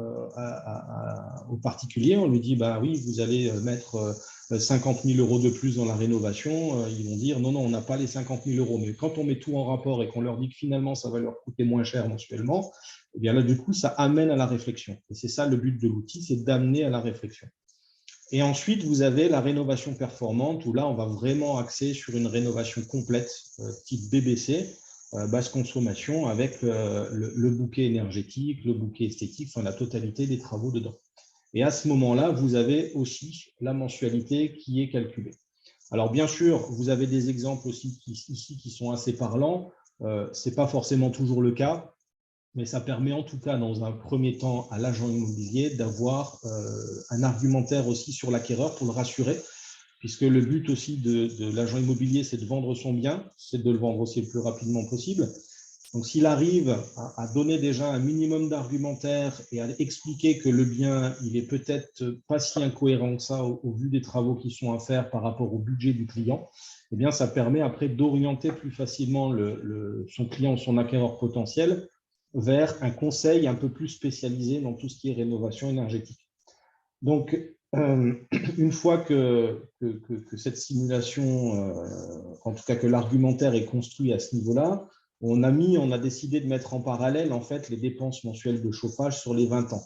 aux particuliers. On lui dit, bah oui, vous allez mettre 50 000 € de plus dans la rénovation. Ils vont dire, non, non, on n'a pas les 50 000 €. Mais quand on met tout en rapport et qu'on leur dit que finalement, ça va leur coûter moins cher mensuellement, eh bien là, du coup, ça amène à la réflexion. Et c'est ça le but de l'outil, c'est d'amener à la réflexion. Et ensuite, vous avez la rénovation performante, où là, on va vraiment axer sur une rénovation complète, type BBC, basse consommation, avec le bouquet énergétique, le bouquet esthétique, enfin la totalité des travaux dedans. Et à ce moment-là, vous avez aussi la mensualité qui est calculée. Alors, bien sûr, vous avez des exemples aussi ici qui sont assez parlants. Ce n'est pas forcément toujours le cas, mais ça permet en tout cas, dans un premier temps, à l'agent immobilier d'avoir un argumentaire aussi sur l'acquéreur pour le rassurer, puisque le but aussi de l'agent immobilier, c'est de vendre son bien, c'est de le vendre aussi le plus rapidement possible. Donc, s'il arrive à donner déjà un minimum d'argumentaire et à expliquer que le bien, il n'est peut-être pas si incohérent que ça au vu des travaux qui sont à faire par rapport au budget du client, eh bien, ça permet après d'orienter plus facilement son client, son acquéreur potentiel, vers un conseil un peu plus spécialisé dans tout ce qui est rénovation énergétique. Donc, une fois que cette simulation, en tout cas que l'argumentaire est construit à ce niveau-là, on a décidé de mettre en parallèle en fait les dépenses mensuelles de chauffage sur les 20 ans.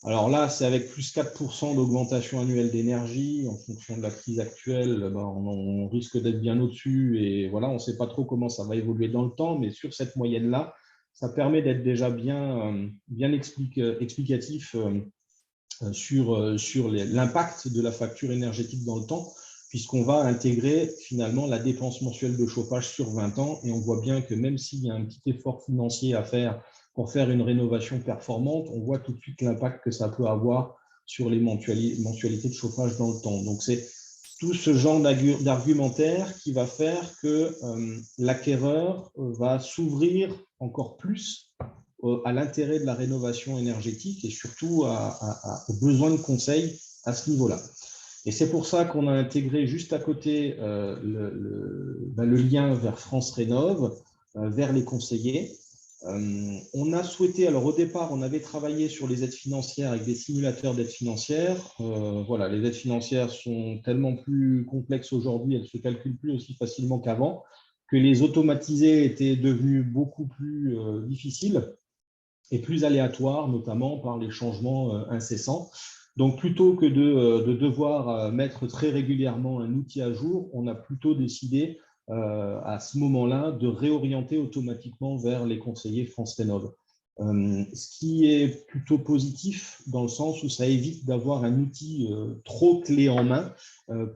Alors là, c'est avec plus 4% d'augmentation annuelle d'énergie. En fonction de la crise actuelle, on risque d'être bien au-dessus et voilà, on ne sait pas trop comment ça va évoluer dans le temps, mais sur cette moyenne-là, ça permet d'être déjà bien explicatif sur l'impact de la facture énergétique dans le temps, puisqu'on va intégrer finalement la dépense mensuelle de chauffage sur 20 ans. Et on voit bien que même s'il y a un petit effort financier à faire pour faire une rénovation performante, on voit tout de suite l'impact que ça peut avoir sur les mensualités de chauffage dans le temps. Donc, c'est tout ce genre d'argumentaire qui va faire que l'acquéreur va s'ouvrir encore plus à l'intérêt de la rénovation énergétique et surtout aux besoins de conseil à ce niveau-là. Et c'est pour ça qu'on a intégré juste à côté le lien vers France Rénov', vers les conseillers. On a souhaité, alors au départ, on avait travaillé sur les aides financières avec des simulateurs d'aides financières. Voilà, les aides financières sont tellement plus complexes aujourd'hui, elles ne se calculent plus aussi facilement qu'avant, que les automatiser étaient devenus beaucoup plus difficiles et plus aléatoires, notamment par les changements incessants. Donc, plutôt que de devoir mettre très régulièrement un outil à jour, on a plutôt décidé à ce moment-là de réorienter automatiquement vers les conseillers France Rénov'. Ce qui est plutôt positif dans le sens où ça évite d'avoir un outil trop clé en main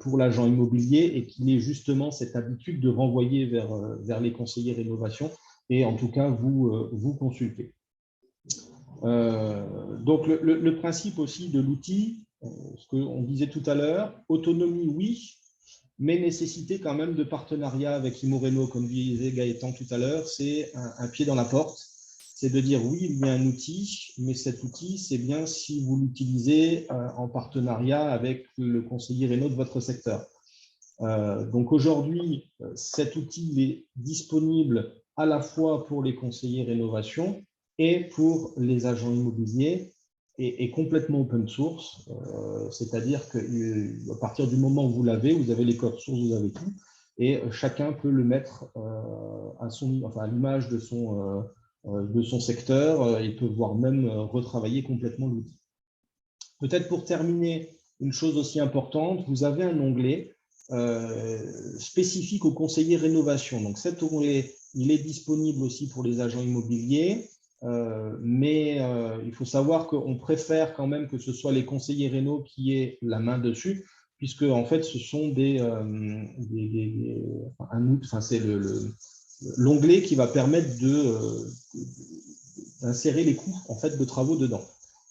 pour l'agent immobilier et qu'il ait justement cette habitude de renvoyer vers les conseillers rénovation et en tout cas vous consulter. Donc, le principe aussi de l'outil, ce qu'on disait tout à l'heure, autonomie, oui, mais nécessité quand même de partenariat avec Imoreno, comme disait Gaëtan tout à l'heure, c'est un pied dans la porte. C'est de dire, oui, il y a un outil, mais cet outil, c'est bien si vous l'utilisez en partenariat avec le conseiller réno de votre secteur. Donc, aujourd'hui, cet outil il est disponible à la fois pour les conseillers rénovation et pour les agents immobiliers et complètement open source, c'est-à-dire qu'à partir du moment où vous l'avez, vous avez les codes sources, vous avez tout, et chacun peut le mettre à l'image de son secteur, il peut voire même retravailler complètement l'outil. Peut-être pour terminer, une chose aussi importante, vous avez un onglet spécifique aux conseillers rénovation. Donc cet onglet, il est disponible aussi pour les agents immobiliers, mais il faut savoir qu'on préfère quand même que ce soit les conseillers réno qui aient la main dessus, puisque en fait ce sont c'est l'onglet qui va permettre d'insérer les coûts en fait de travaux dedans.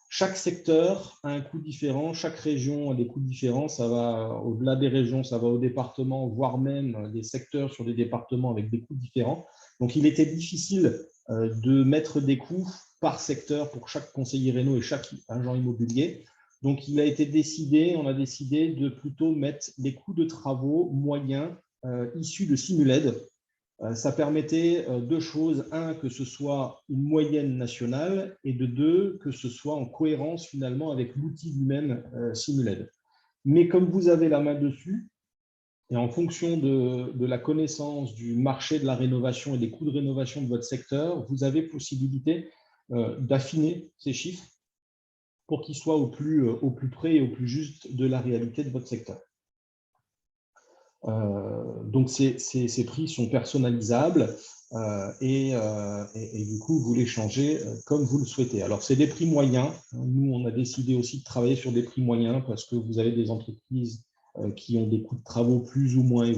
Chaque secteur a un coût différent, chaque région a des coûts différents, ça va au-delà des régions, ça va au département, voire même des secteurs sur des départements avec des coûts différents. Donc, il était difficile de mettre des coûts par secteur pour chaque conseiller réno et chaque agent immobilier. Donc, on a décidé de plutôt mettre les coûts de travaux moyens issus de Simuled. Ça permettait deux choses. Un, que ce soit une moyenne nationale et de deux, que ce soit en cohérence finalement avec l'outil lui-même Simuled. Mais comme vous avez la main dessus, et en fonction de la connaissance du marché de la rénovation et des coûts de rénovation de votre secteur, vous avez possibilité d'affiner ces chiffres pour qu'ils soient au plus près et au plus juste de la réalité de votre secteur. Donc, ces prix sont personnalisables et du coup, vous les changez comme vous le souhaitez. Alors, c'est des prix moyens. Nous, on a décidé aussi de travailler sur des prix moyens parce que vous avez des entreprises qui ont des coûts de travaux plus ou moins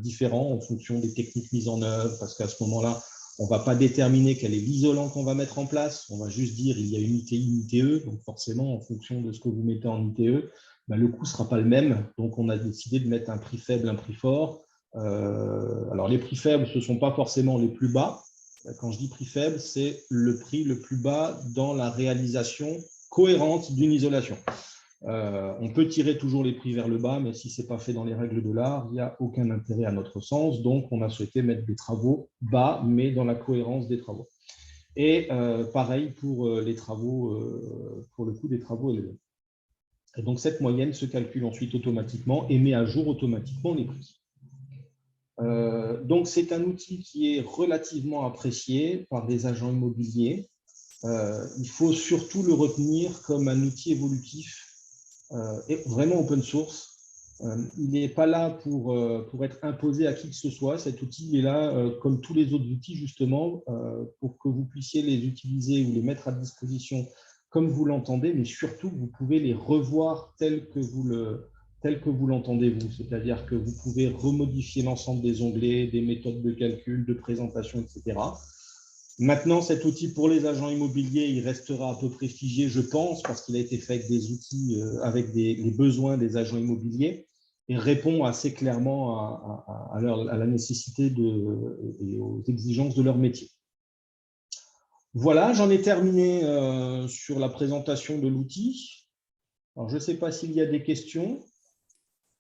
différents en fonction des techniques mises en œuvre, parce qu'à ce moment-là, on ne va pas déterminer quel est l'isolant qu'on va mettre en place. On va juste dire il y a une ITI, une ITE. Donc, forcément, en fonction de ce que vous mettez en ITE, le coût ne sera pas le même. Donc, on a décidé de mettre un prix faible, un prix fort. Alors, les prix faibles, ce ne sont pas forcément les plus bas. Quand je dis prix faible, c'est le prix le plus bas dans la réalisation cohérente d'une isolation. On peut tirer toujours les prix vers le bas, mais si ce n'est pas fait dans les règles de l'art, il n'y a aucun intérêt à notre sens. Donc, on a souhaité mettre des travaux bas, mais dans la cohérence des travaux. Et pareil pour les travaux, pour le coût des travaux élevés. Et donc, cette moyenne se calcule ensuite automatiquement et met à jour automatiquement les prix. Donc, c'est un outil qui est relativement apprécié par des agents immobiliers. Il faut surtout le retenir comme un outil évolutif et vraiment open source. Il n'est pas là pour être imposé à qui que ce soit. Cet outil est là, comme tous les autres outils, justement, pour que vous puissiez les utiliser ou les mettre à disposition comme vous l'entendez, mais surtout, vous pouvez les revoir tel que vous l'entendez, vous. C'est-à-dire que vous pouvez remodifier l'ensemble des onglets, des méthodes de calcul, de présentation, etc. Maintenant, cet outil pour les agents immobiliers, il restera à peu près figé, je pense, parce qu'il a été fait avec des outils, avec les besoins des agents immobiliers, et répond assez clairement à la nécessité et aux exigences de leur métier. Voilà, j'en ai terminé sur la présentation de l'outil. Alors, je ne sais pas s'il y a des questions.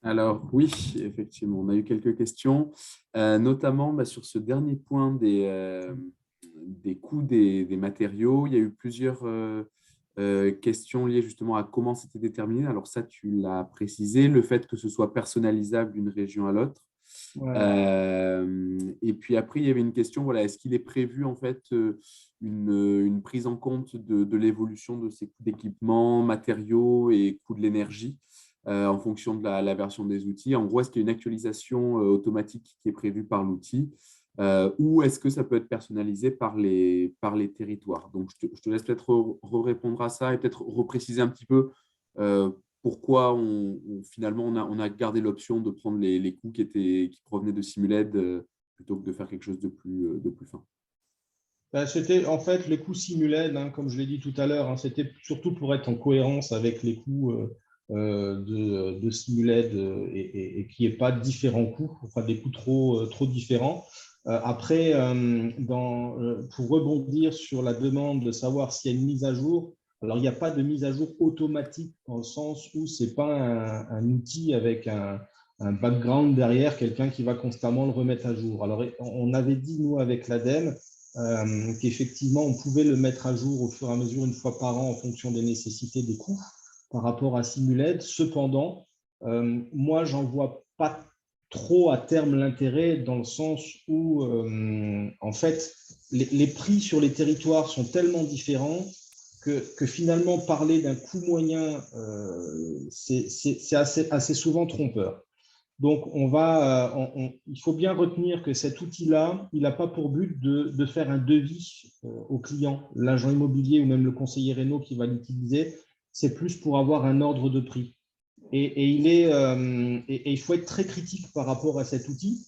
Alors oui, effectivement, on a eu quelques questions, notamment sur ce dernier point des coûts des matériaux. Il y a eu plusieurs questions liées justement à comment c'était déterminé. Alors ça, tu l'as précisé, le fait que ce soit personnalisable d'une région à l'autre. Ouais. Et puis après, il y avait une question, voilà, est-ce qu'il est prévu en fait une prise en compte de l'évolution de ces coûts d'équipement, matériaux et coûts de l'énergie en fonction de la version des outils? En gros, est-ce qu'il y a une actualisation automatique qui est prévue par l'outil ou est-ce que ça peut être personnalisé par les territoires? Donc, je te laisse peut-être répondre à ça et peut-être repréciser un petit peu pourquoi finalement on a gardé l'option de prendre les coûts qui provenaient de Simuled plutôt que de faire quelque chose de plus fin. C'était en fait les coûts Simuled, comme je l'ai dit tout à l'heure, c'était surtout pour être en cohérence avec les coûts de Simuled et qu'il n'y ait pas différents coûts, enfin des coûts trop différents. Après, pour rebondir sur la demande de savoir s'il y a une mise à jour, alors il n'y a pas de mise à jour automatique dans le sens où ce n'est pas un outil avec un background derrière, quelqu'un qui va constamment le remettre à jour. Alors, on avait dit, nous, avec l'ADEME, qu'effectivement, on pouvait le mettre à jour au fur et à mesure, une fois par an, en fonction des nécessités, des coûts par rapport à Simuled. Cependant, moi, j'en vois pas trop à terme l'intérêt dans le sens où, en fait, les prix sur les territoires sont tellement différents que finalement, parler d'un coût moyen, c'est assez souvent trompeur. Donc, il faut bien retenir que cet outil-là, il n'a pas pour but de faire un devis au client, l'agent immobilier ou même le conseiller réno qui va l'utiliser. C'est plus pour avoir un ordre de prix. Et il faut être très critique par rapport à cet outil,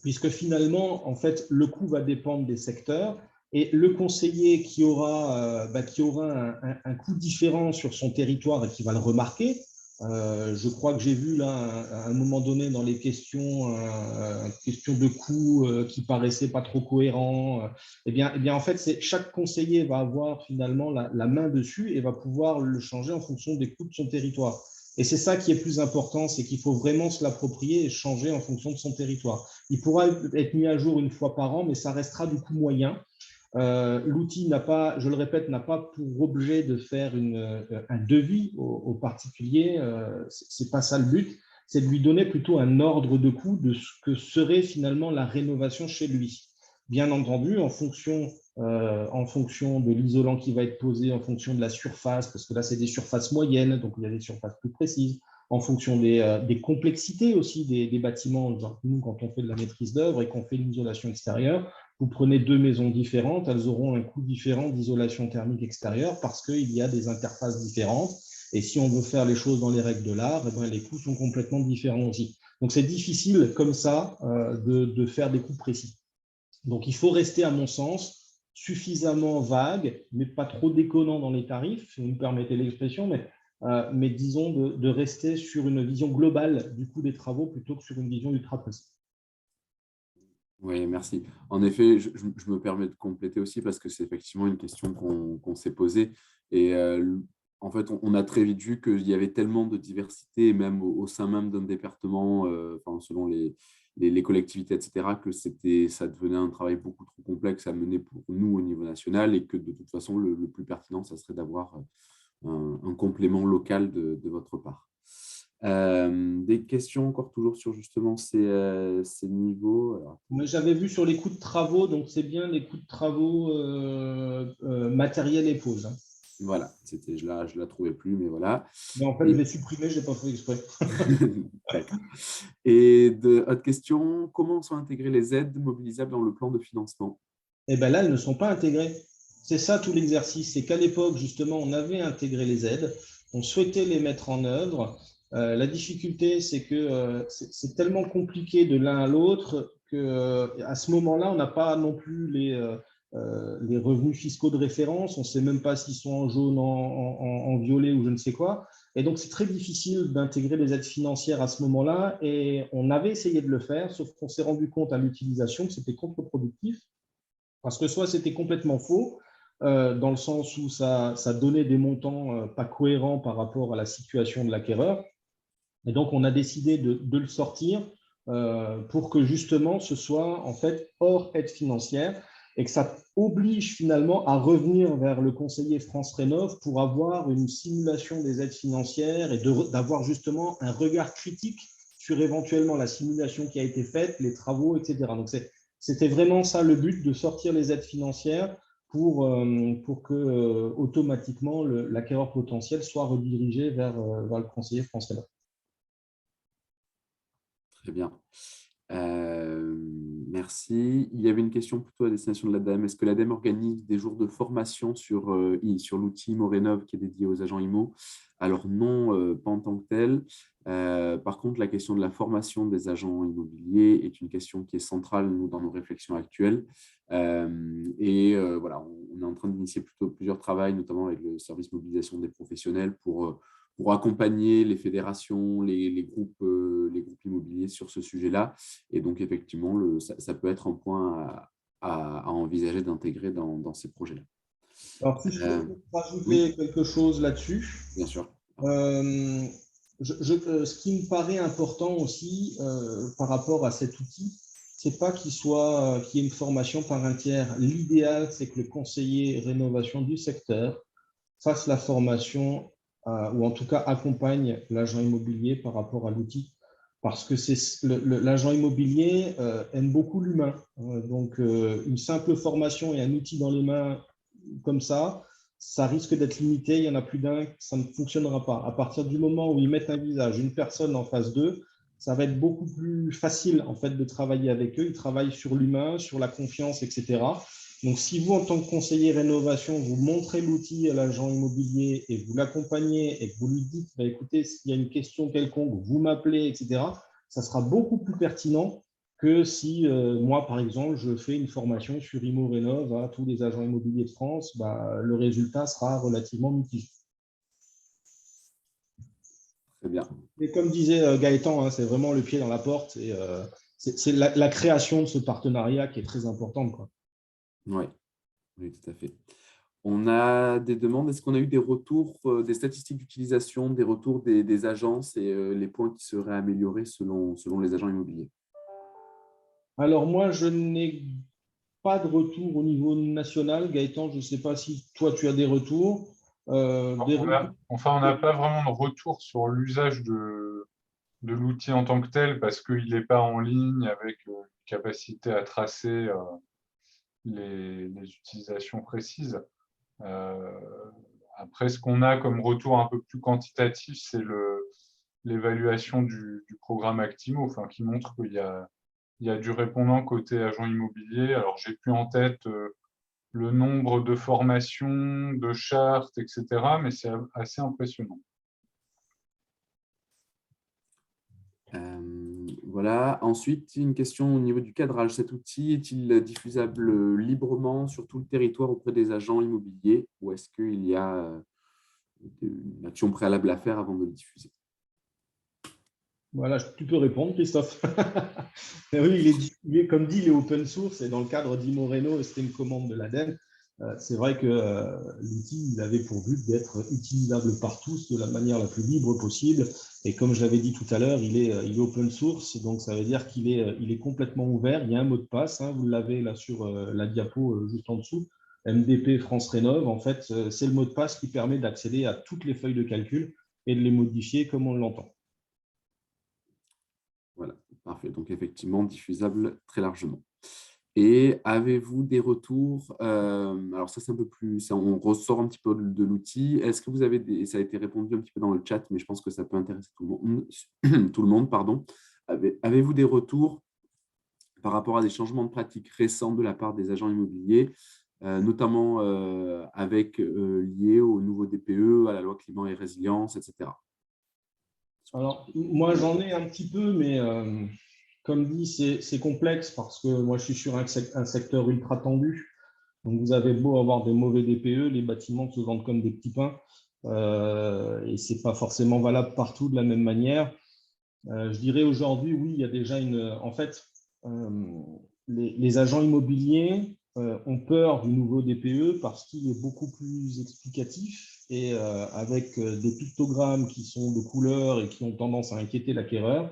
puisque finalement, en fait, le coût va dépendre des secteurs. Et le conseiller qui aura un coût différent sur son territoire et qui va le remarquer, je crois que j'ai vu là à un moment donné dans les questions de coûts qui paraissaient pas trop cohérents. Eh bien, en fait, chaque conseiller va avoir finalement la main dessus et va pouvoir le changer en fonction des coûts de son territoire. Et c'est ça qui est plus important, c'est qu'il faut vraiment se l'approprier et changer en fonction de son territoire. Il pourra être mis à jour une fois par an, mais ça restera du coût moyen. L'outil n'a pas, je le répète, n'a pas pour objet de faire un devis au particulier. C'est pas ça le but. C'est de lui donner plutôt un ordre de coût de ce que serait finalement la rénovation chez lui. Bien entendu, en fonction de l'isolant qui va être posé, en fonction de la surface, parce que là, c'est des surfaces moyennes, donc il y a des surfaces plus précises, en fonction des complexités aussi des bâtiments. Genre, nous, quand on fait de la maîtrise d'œuvre et qu'on fait une isolation extérieure, vous prenez deux maisons différentes, elles auront un coût différent d'isolation thermique extérieure parce qu'il y a des interfaces différentes. Et si on veut faire les choses dans les règles de l'art, les coûts sont complètement différents aussi. Donc, c'est difficile comme ça de faire des coûts précis. Donc, il faut rester, à mon sens, suffisamment vague, mais pas trop déconnant dans les tarifs, si vous me permettez l'expression, mais disons de rester sur une vision globale du coût des travaux plutôt que sur une vision ultra précise. Oui, merci. En effet, je me permets de compléter aussi parce que c'est effectivement une question qu'on s'est posée. Et en fait, on a très vite vu qu'il y avait tellement de diversité, même au sein même d'un département, selon les collectivités, etc., que ça devenait un travail beaucoup trop complexe à mener pour nous au niveau national et que de toute façon, le plus pertinent, ça serait d'avoir un complément local de votre part. Des questions encore toujours sur justement ces niveaux. Alors, j'avais vu sur les coûts de travaux, donc c'est bien les coûts de travaux matériels et pause. Voilà, je la trouvais plus, mais voilà. Mais en fait, je l'ai supprimé, je n'ai pas fait exprès. D'accord. Et autre question, comment sont intégrées les aides mobilisables dans le plan de financement? Eh bien là, elles ne sont pas intégrées. C'est ça tout l'exercice, c'est qu'à l'époque, justement, on avait intégré les aides, on souhaitait les mettre en œuvre. La difficulté, c'est que c'est tellement compliqué de l'un à l'autre qu'à ce moment-là, on n'a pas non plus les revenus fiscaux de référence, on ne sait même pas s'ils sont en jaune, en violet ou je ne sais quoi. Et donc, c'est très difficile d'intégrer les aides financières à ce moment-là. Et on avait essayé de le faire, sauf qu'on s'est rendu compte à l'utilisation que c'était contre-productif. Parce que soit c'était complètement faux, dans le sens où ça donnait des montants pas cohérents par rapport à la situation de l'acquéreur. Et donc, on a décidé de le sortir pour que justement ce soit en fait hors aide financière et que ça oblige finalement à revenir vers le conseiller France Rénov pour avoir une simulation des aides financières et d'avoir justement un regard critique sur éventuellement la simulation qui a été faite, les travaux, etc. Donc, c'était vraiment ça le but, de sortir les aides financières pour que automatiquement l'acquéreur potentiel soit redirigé vers le conseiller France Rénov. Très bien. Merci. Il y avait une question plutôt à destination de l'ADEME. Est-ce que l'ADEME organise des jours de formation sur l'outil ImoRénov qui est dédié aux agents IMO? Alors non, pas en tant que tel. Par contre, la question de la formation des agents immobiliers est une question qui est centrale nous, dans nos réflexions actuelles. Voilà, on est en train d'initier plutôt plusieurs travaux, notamment avec le service mobilisation des professionnels pour accompagner les fédérations, les groupes immobiliers sur ce sujet-là. Et donc, effectivement, ça peut être un point à envisager d'intégrer dans ces projets-là. Alors, si je peux rajouter quelque chose là-dessus. Bien sûr. Ce qui me paraît important aussi par rapport à cet outil, c'est pas qu'il y ait une formation par un tiers. L'idéal, c'est que le conseiller rénovation du secteur fasse la formation ou en tout cas accompagne l'agent immobilier par rapport à l'outil. Parce que l'agent immobilier aime beaucoup l'humain. Donc, une simple formation et un outil dans les mains comme ça risque d'être limité. Il y en a plus d'un, ça ne fonctionnera pas. À partir du moment où ils mettent un visage, une personne en face d'eux, ça va être beaucoup plus facile en fait de travailler avec eux. Ils travaillent sur l'humain, sur la confiance, etc. Donc, si vous, en tant que conseiller rénovation, vous montrez l'outil à l'agent immobilier et vous l'accompagnez et que vous lui dites, bah, écoutez, s'il y a une question quelconque, vous m'appelez, etc., ça sera beaucoup plus pertinent que si moi, par exemple, je fais une formation sur ImoRénov à tous les agents immobiliers de France, bah, le résultat sera relativement mitigé. Très bien. Et comme disait Gaëtan, c'est vraiment le pied dans la porte et c'est la création de ce partenariat qui est très importante, quoi. Oui, tout à fait. On a des demandes. Est-ce qu'on a eu des retours, des statistiques d'utilisation, des retours des agences et les points qui seraient améliorés selon les agents immobiliers? Alors moi, je n'ai pas de retour au niveau national. Gaëtan, je ne sais pas si toi, tu as des retours. On n'a pas vraiment de retour sur l'usage de l'outil en tant que tel parce qu'il n'est pas en ligne avec une capacité à tracer les utilisations précises. Après, ce qu'on a comme retour un peu plus quantitatif, c'est l'évaluation du programme Actimo, qui montre qu'il y a du répondant côté agent immobilier. Alors, j'ai plus en tête le nombre de formations, de chartes, etc., mais c'est assez impressionnant. Voilà. Ensuite, une question au niveau du cadrage. Cet outil est-il diffusable librement sur tout le territoire auprès des agents immobiliers ou est-ce qu'il y a une action préalable à faire avant de le diffuser? Voilà, tu peux répondre, Christophe. Oui, comme dit, il est open source et dans le cadre d'ImoRénov, c'était une commande de l'ADEME. C'est vrai que l'outil avait pour but d'être utilisable par tous de la manière la plus libre possible. Et comme je l'avais dit tout à l'heure, il est open source, donc ça veut dire qu'il est complètement ouvert. Il y a un mot de passe, vous l'avez là sur la diapo juste en dessous, MDP France Rénov. En fait, c'est le mot de passe qui permet d'accéder à toutes les feuilles de calcul et de les modifier comme on l'entend. Voilà, parfait. Donc, effectivement, diffusable très largement. Et avez-vous des retours alors ça, c'est un peu plus… on ressort un petit peu de l'outil. Est-ce que vous avez ça a été répondu un petit peu dans le chat, mais je pense que ça peut intéresser tout le monde. Pardon. Avez-vous des retours par rapport à des changements de pratiques récents de la part des agents immobiliers, notamment liés au nouveau DPE, à la loi climat et résilience, etc. Alors, moi, j'en ai un petit peu, mais comme dit, c'est complexe parce que moi, je suis sur un secteur ultra tendu. Donc, vous avez beau avoir des mauvais DPE, les bâtiments se vendent comme des petits pains et ce n'est pas forcément valable partout de la même manière. Je dirais aujourd'hui, oui, il y a déjà en fait, les agents immobiliers ont peur du nouveau DPE parce qu'il est beaucoup plus explicatif et avec des pictogrammes qui sont de couleur et qui ont tendance à inquiéter l'acquéreur.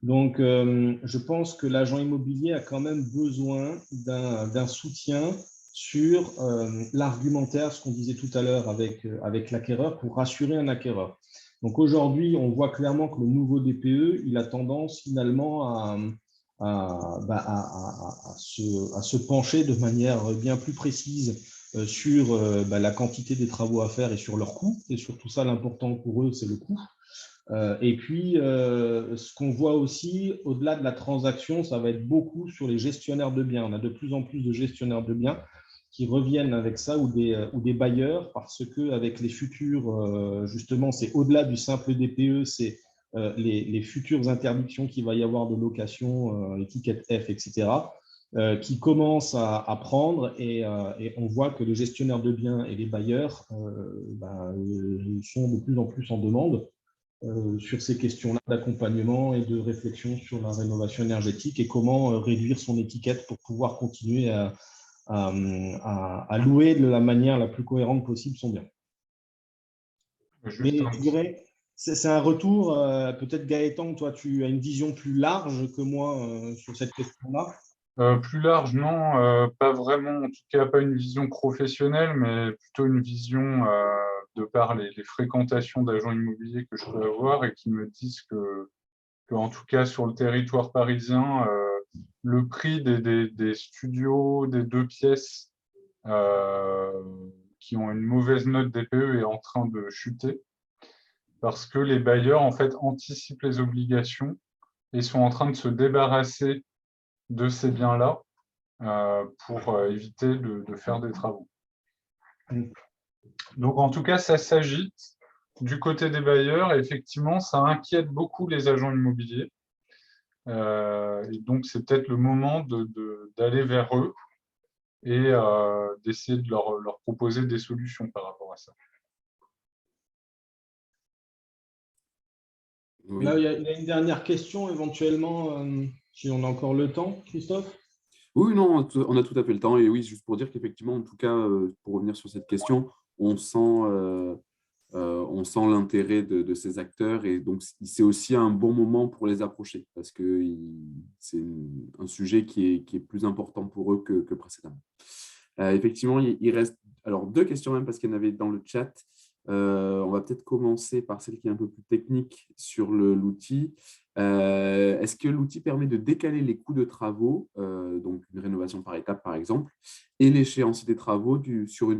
Donc, je pense que l'agent immobilier a quand même besoin d'un soutien sur l'argumentaire, ce qu'on disait tout à l'heure avec l'acquéreur, pour rassurer un acquéreur. Donc aujourd'hui, on voit clairement que le nouveau DPE, il a tendance finalement à se pencher de manière bien plus précise sur la quantité des travaux à faire et sur leur coût. Et surtout ça, l'important pour eux, c'est le coût. Et puis, ce qu'on voit aussi, au-delà de la transaction, ça va être beaucoup sur les gestionnaires de biens. On a de plus en plus de gestionnaires de biens qui reviennent avec ça ou des bailleurs parce qu'avec les futurs, justement, c'est au-delà du simple DPE, c'est les futures interdictions qu'il va y avoir de location, étiquette F, etc., qui commencent à prendre et on voit que les gestionnaires de biens et les bailleurs sont de plus en plus en demande sur ces questions-là d'accompagnement et de réflexion sur la rénovation énergétique et comment réduire son étiquette pour pouvoir continuer à louer de la manière la plus cohérente possible son bien. Mais je dirais, c'est un retour, peut-être Gaëtan, toi tu as une vision plus large que moi sur cette question-là. Plus large, non, pas vraiment, en tout cas pas une vision professionnelle, mais plutôt une vision de par les fréquentations d'agents immobiliers que je peux avoir et qui me disent que en tout cas sur le territoire parisien, le prix des studios, des 2 pièces qui ont une mauvaise note DPE est en train de chuter parce que les bailleurs en fait anticipent les obligations et sont en train de se débarrasser de ces biens-là pour éviter de faire des travaux. Donc, en tout cas, ça s'agite du côté des bailleurs et effectivement, ça inquiète beaucoup les agents immobiliers. Et donc, c'est peut-être le moment d'aller vers eux et d'essayer de leur proposer des solutions par rapport à ça. Oui. Là, il y a une dernière question, éventuellement, si on a encore le temps, Christophe. Oui, non, on a tout à fait le temps. Et oui, juste pour dire qu'effectivement, en tout cas, pour revenir sur cette question, on sent l'intérêt de ces acteurs. Et donc, c'est aussi un bon moment pour les approcher parce que c'est un sujet qui est plus important pour eux que précédemment. Effectivement, il reste alors 2 questions même parce qu'il y en avait dans le chat. On va peut-être commencer par celle qui est un peu plus technique sur l'outil. Est-ce que l'outil permet de décaler les coûts de travaux, donc une rénovation par étape par exemple, et l'échéance des travaux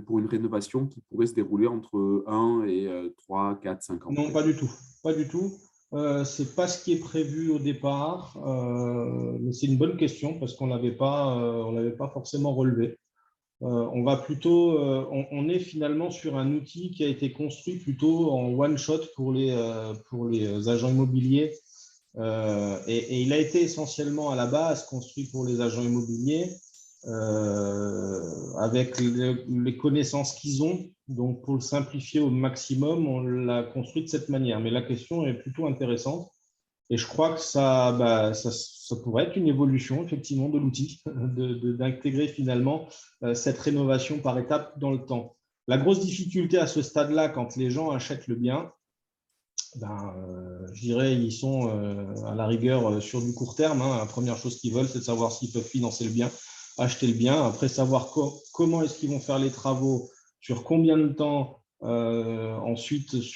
pour une rénovation qui pourrait se dérouler entre 1 et 3, 4, 5 ans? Non, pas du tout. Pas du tout. Ce n'est pas ce qui est prévu au départ, mais c'est une bonne question parce qu'on ne l'avait pas forcément relevé. On va plutôt, on est finalement sur un outil qui a été construit plutôt en one shot pour les agents immobiliers et il a été essentiellement à la base construit pour les agents immobiliers avec les connaissances qu'ils ont. Donc pour le simplifier au maximum, on l'a construit de cette manière. Mais la question est plutôt intéressante. Et je crois que ça pourrait être une évolution, effectivement, de l'outil, d'intégrer finalement cette rénovation par étapes dans le temps. La grosse difficulté à ce stade-là, quand les gens achètent le bien, je dirais ils sont à la rigueur sur du court terme. La première chose qu'ils veulent, c'est de savoir s'ils peuvent financer le bien, acheter le bien. Après, savoir comment est-ce qu'ils vont faire les travaux, sur combien de temps. Ensuite, est-ce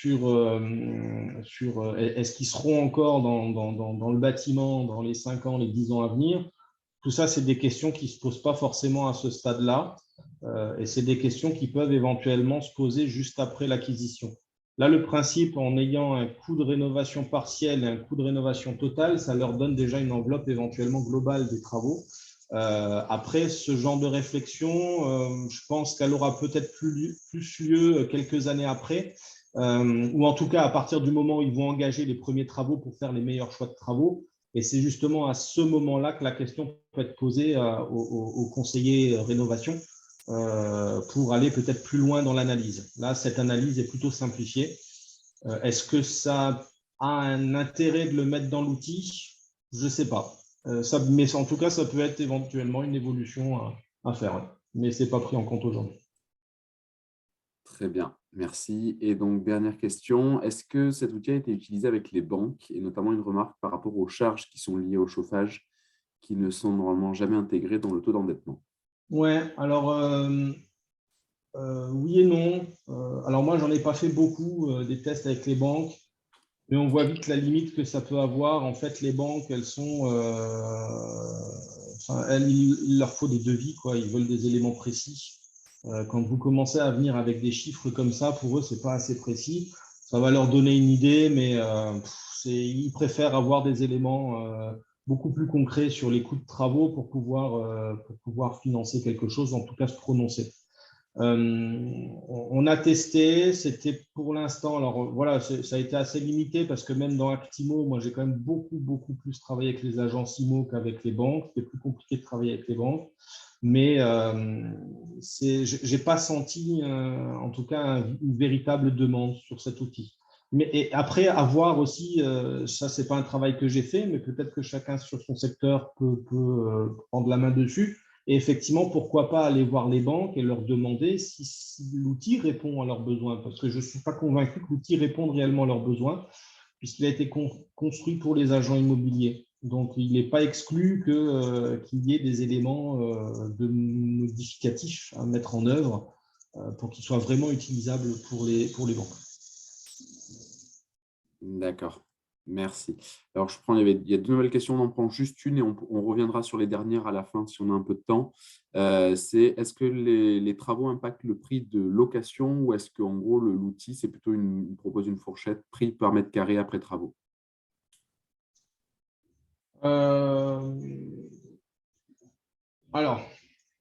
qu'ils seront encore dans le bâtiment dans les 5 ans, les 10 ans à venir? Tout ça, c'est des questions qui ne se posent pas forcément à ce stade-là. Et c'est des questions qui peuvent éventuellement se poser juste après l'acquisition. Là, le principe, en ayant un coût de rénovation partiel et un coût de rénovation totale, ça leur donne déjà une enveloppe éventuellement globale des travaux. Après, ce genre de réflexion, je pense qu'elle aura peut-être plus lieu quelques années après, ou en tout cas à partir du moment où ils vont engager les premiers travaux pour faire les meilleurs choix de travaux. Et c'est justement à ce moment-là que la question peut être posée aux conseillers rénovation pour aller peut-être plus loin dans l'analyse. Là, cette analyse est plutôt simplifiée. Est-ce que ça a un intérêt de le mettre dans l'outil? Je ne sais pas. Mais en tout cas, ça peut être éventuellement une évolution à faire. mais ce n'est pas pris en compte aujourd'hui. Très bien, merci. Et donc, dernière question, est-ce que cet outil a été utilisé avec les banques, et notamment une remarque par rapport aux charges qui sont liées au chauffage, qui ne sont normalement jamais intégrées dans le taux d'endettement? Ouais, alors oui et non. Alors moi, j'en ai pas fait beaucoup des tests avec les banques, mais on voit vite la limite que ça peut avoir. En fait, les banques, elles sont, il leur faut des devis, quoi. Ils veulent des éléments précis. Quand vous commencez à venir avec des chiffres comme ça, pour eux, c'est pas assez précis. Ça va leur donner une idée, mais ils préfèrent avoir des éléments beaucoup plus concrets sur les coûts de travaux pour pouvoir financer quelque chose, en tout cas se prononcer. On a testé, c'était pour l'instant, alors voilà, ça a été assez limité parce que même dans Actimo, moi j'ai quand même beaucoup plus travaillé avec les agences IMO qu'avec les banques. C'était plus compliqué de travailler avec les banques, mais j'ai pas senti en tout cas une véritable demande sur cet outil. Mais et après, à voir aussi, ça c'est pas un travail que j'ai fait, mais peut-être que chacun sur son secteur peut prendre la main dessus. Et effectivement, pourquoi pas aller voir les banques et leur demander si l'outil répond à leurs besoins, parce que je ne suis pas convaincu que l'outil réponde réellement à leurs besoins, puisqu'il a été construit pour les agents immobiliers. Donc, il n'est pas exclu qu'il y ait des éléments de modificatifs à mettre en œuvre pour qu'il soit vraiment utilisable pour les banques. D'accord, merci. Alors, il y a deux nouvelles questions, on en prend juste une et on reviendra sur les dernières à la fin si on a un peu de temps. C'est est-ce que les travaux impactent le prix de location ou est-ce qu'en gros, l'outil, c'est plutôt il propose une fourchette prix par mètre carré après travaux? Alors,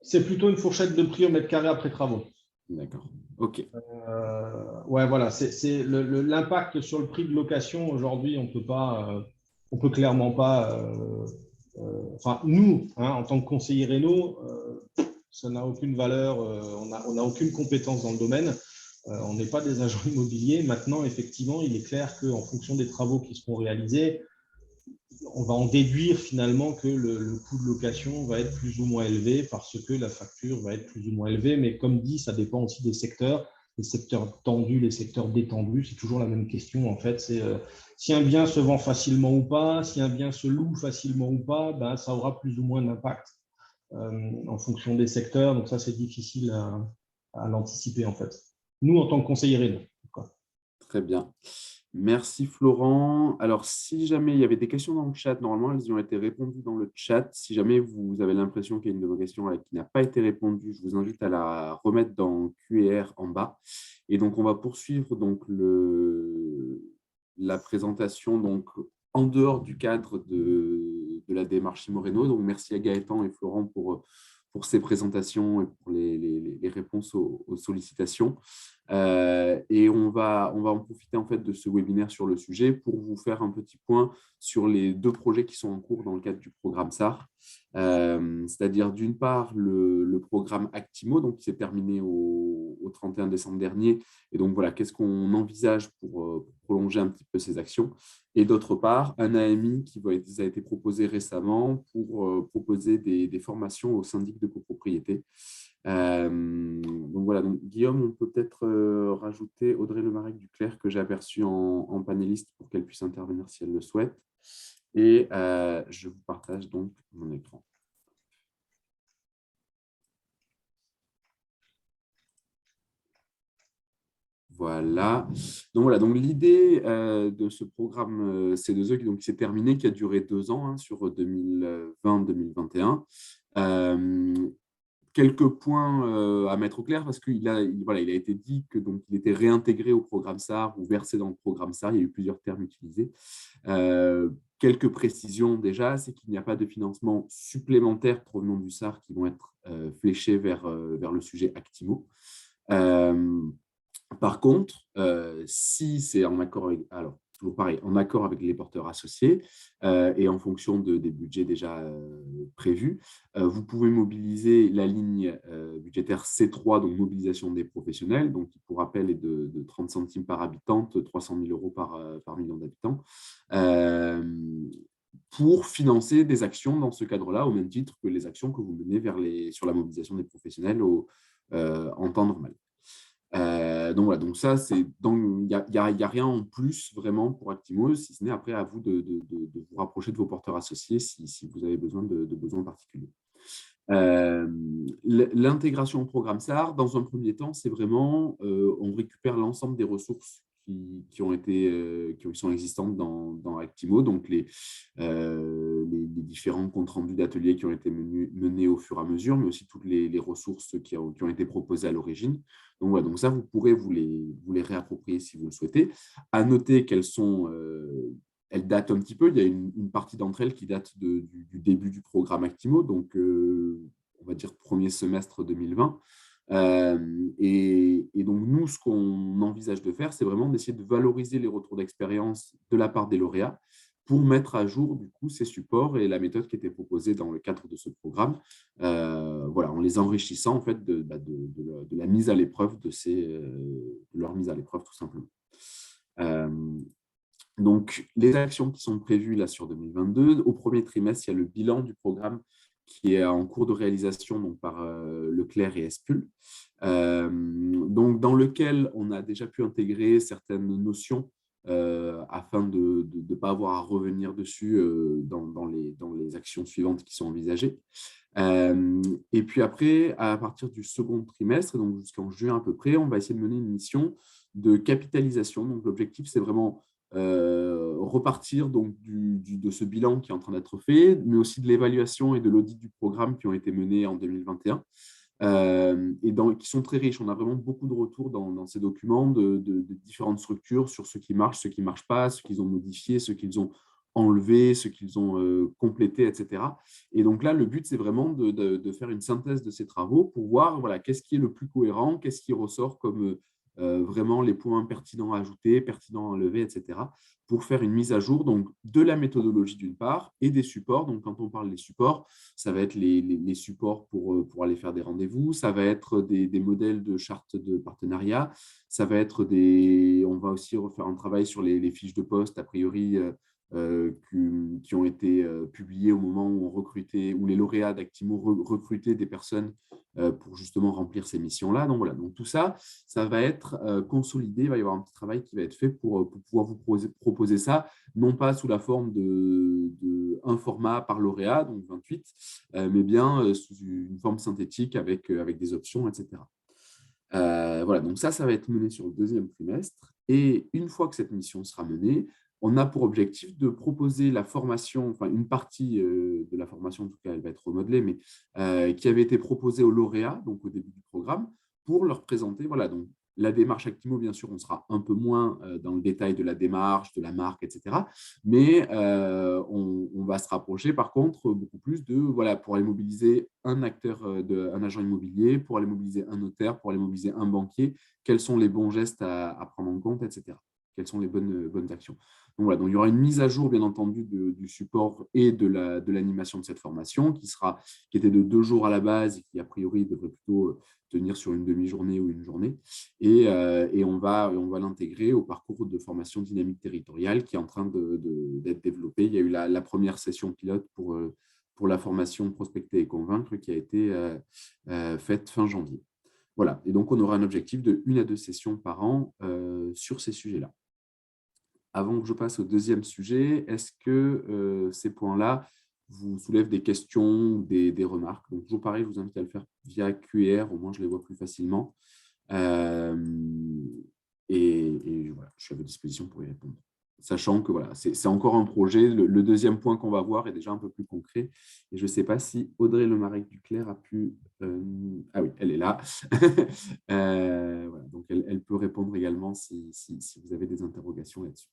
c'est plutôt une fourchette de prix au mètre carré après travaux. D'accord, ok. Ouais, voilà, c'est l'impact sur le prix de location aujourd'hui, on peut clairement pas. Enfin, nous, hein, en tant que conseiller réno, ça n'a aucune valeur, on n'a aucune compétence dans le domaine. On n'est pas des agents immobiliers. Maintenant, effectivement, il est clair qu'en fonction des travaux qui seront réalisés, on va en déduire finalement que le coût de location va être plus ou moins élevé parce que la facture va être plus ou moins élevée. Mais comme dit, ça dépend aussi des secteurs. Les secteurs tendus, les secteurs détendus, c'est toujours la même question en fait. C'est si un bien se vend facilement ou pas, si un bien se loue facilement ou pas, ben, ça aura plus ou moins d'impact en fonction des secteurs. Donc ça, c'est difficile à l'anticiper en fait. Nous, en tant que conseillers réno. Très bien. Merci Florent. Alors, si jamais il y avait des questions dans le chat, normalement, elles y ont été répondues dans le chat. Si jamais vous avez l'impression qu'il y a une de vos questions qui n'a pas été répondue, je vous invite à la remettre dans Q&R en bas. Et donc, on va poursuivre donc, la présentation donc, en dehors du cadre de la démarche Imoreno. Donc, merci à Gaëtan et Florent pour ces présentations et pour les réponses aux sollicitations. Et on va en profiter en fait de ce webinaire sur le sujet pour vous faire un petit point sur les deux projets qui sont en cours dans le cadre du programme SAR. C'est-à-dire d'une part le programme Actimo, donc, qui s'est terminé au 31 décembre dernier. Et donc voilà, qu'est-ce qu'on envisage pour prolonger un petit peu ces actions. Et d'autre part, un AMI qui a été proposé récemment pour proposer des formations aux syndics de copropriété. Donc voilà, donc Guillaume, on peut peut-être rajouter Audrey Lemarec Duclerc que j'ai aperçue en panéliste pour qu'elle puisse intervenir si elle le souhaite. Et je vous partage donc mon écran. Voilà. Donc l'idée de ce programme C2E qui s'est terminé, qui a duré 2 ans hein, sur 2020-2021. Quelques points à mettre au clair parce qu'il a été dit que donc il était réintégré au programme SAR ou versé dans le programme SAR. Il y a eu plusieurs termes utilisés. Quelques précisions déjà, c'est qu'il n'y a pas de financement supplémentaire provenant du SAR qui vont être fléchés vers le sujet Actimo. Par contre, si c'est en accord avec, alors toujours pareil, en accord avec les porteurs associés et en fonction des budgets déjà prévus, vous pouvez mobiliser la ligne budgétaire C3, donc mobilisation des professionnels, donc qui pour rappel est de 30 centimes par habitante, 300 000 € par million d'habitants. pour financer des actions dans ce cadre-là, au même titre que les actions que vous menez sur la mobilisation des professionnels en temps normal. Donc voilà, donc ça, il n'y a rien en plus vraiment pour Actimo, si ce n'est après à vous de vous rapprocher de vos porteurs associés si vous avez besoin de besoins particuliers. L'intégration au programme SAR, dans un premier temps, c'est vraiment, on récupère l'ensemble des ressources qui sont existantes dans Actimo, donc les différents comptes rendus d'ateliers qui ont été menés au fur et à mesure, mais aussi toutes les ressources qui ont été proposées à l'origine. Donc voilà, donc ça, vous pourrez vous les réapproprier si vous le souhaitez. À noter qu'elles elles datent un petit peu. Il y a une partie d'entre elles qui date du début du programme Actimo, donc on va dire premier semestre 2020. Et donc, nous, ce qu'on envisage de faire, c'est vraiment d'essayer de valoriser les retours d'expérience de la part des lauréats pour mettre à jour, du coup, ces supports et la méthode qui était proposée dans le cadre de ce programme, voilà, en les enrichissant, en fait, de la mise à l'épreuve de leur mise à l'épreuve, tout simplement. Donc, les actions qui sont prévues là sur 2022, au premier trimestre, il y a le bilan du programme qui est en cours de réalisation donc, par Leclerc et Espul, donc dans lequel on a déjà pu intégrer certaines notions afin de ne pas avoir à revenir dessus dans les actions suivantes qui sont envisagées. Et puis après, à partir du second trimestre, donc jusqu'en juin à peu près, on va essayer de mener une mission de capitalisation. Donc l'objectif, c'est vraiment repartir donc, de ce bilan qui est en train d'être fait, mais aussi de l'évaluation et de l'audit du programme qui ont été menés en 2021 et qui sont très riches. On a vraiment beaucoup de retours dans ces documents de différentes structures sur ce qui marche, ce qui ne marche pas, ce qu'ils ont modifié, ce qu'ils ont enlevé, ce qu'ils ont complété, etc. Et donc là, le but, c'est vraiment de faire une synthèse de ces travaux pour voir voilà, qu'est-ce qui est le plus cohérent, qu'est-ce qui ressort comme vraiment les points pertinents à ajouter, pertinents à enlever, etc., pour faire une mise à jour donc, de la méthodologie d'une part et des supports. Donc, quand on parle des supports, ça va être les supports pour aller faire des rendez-vous, ça va être des modèles de charte de partenariat, ça va être on va aussi refaire un travail sur les fiches de poste, a priori, qui ont été publiées au moment où on recrutait, où les lauréats d'Actimo recrutaient des personnes pour justement remplir ces missions-là. Donc voilà, donc tout ça, ça va être consolidé, il va y avoir un petit travail qui va être fait pour pouvoir vous proposer ça, non pas sous la forme un format par lauréat, donc 28, mais bien sous une forme synthétique avec des options, etc. Voilà, donc ça va être mené sur le deuxième trimestre. Et une fois que cette mission sera menée, on a pour objectif de proposer la formation, enfin une partie de la formation, en tout cas elle va être remodelée, mais qui avait été proposée aux lauréats, donc au début du programme, pour leur présenter, voilà, donc la démarche Actimo, bien sûr, on sera un peu moins dans le détail de la démarche, de la marque, etc. Mais on va se rapprocher, par contre, beaucoup plus de, voilà, pour aller mobiliser un acteur, un agent immobilier, pour aller mobiliser un notaire, pour aller mobiliser un banquier, quels sont les bons gestes à prendre en compte, etc. Quelles sont les bonnes actions. Donc, voilà, donc il y aura une mise à jour, bien entendu, du support et de l'animation de cette formation qui était de 2 jours à la base et qui, a priori, devrait plutôt tenir sur une demi-journée ou une journée. Et on va l'intégrer au parcours de formation dynamique territoriale qui est en train d'être développé. Il y a eu la première session pilote pour la formation prospecter et convaincre qui a été faite fin janvier. Voilà, et donc on aura un objectif de 1 à 2 sessions par an sur ces sujets-là. Avant que je passe au deuxième sujet, est-ce que ces points-là vous soulèvent des questions ou des remarques? Donc, toujours pareil, je vous invite à le faire via QR, au moins je les vois plus facilement. Et voilà, je suis à votre disposition pour y répondre. Sachant que voilà, c'est encore un projet. Le deuxième point qu'on va voir est déjà un peu plus concret. Et je ne sais pas si Audrey Lemarec-Duclerc a pu… ah oui, elle est là. Voilà, donc, elle peut répondre également si vous avez des interrogations là-dessus.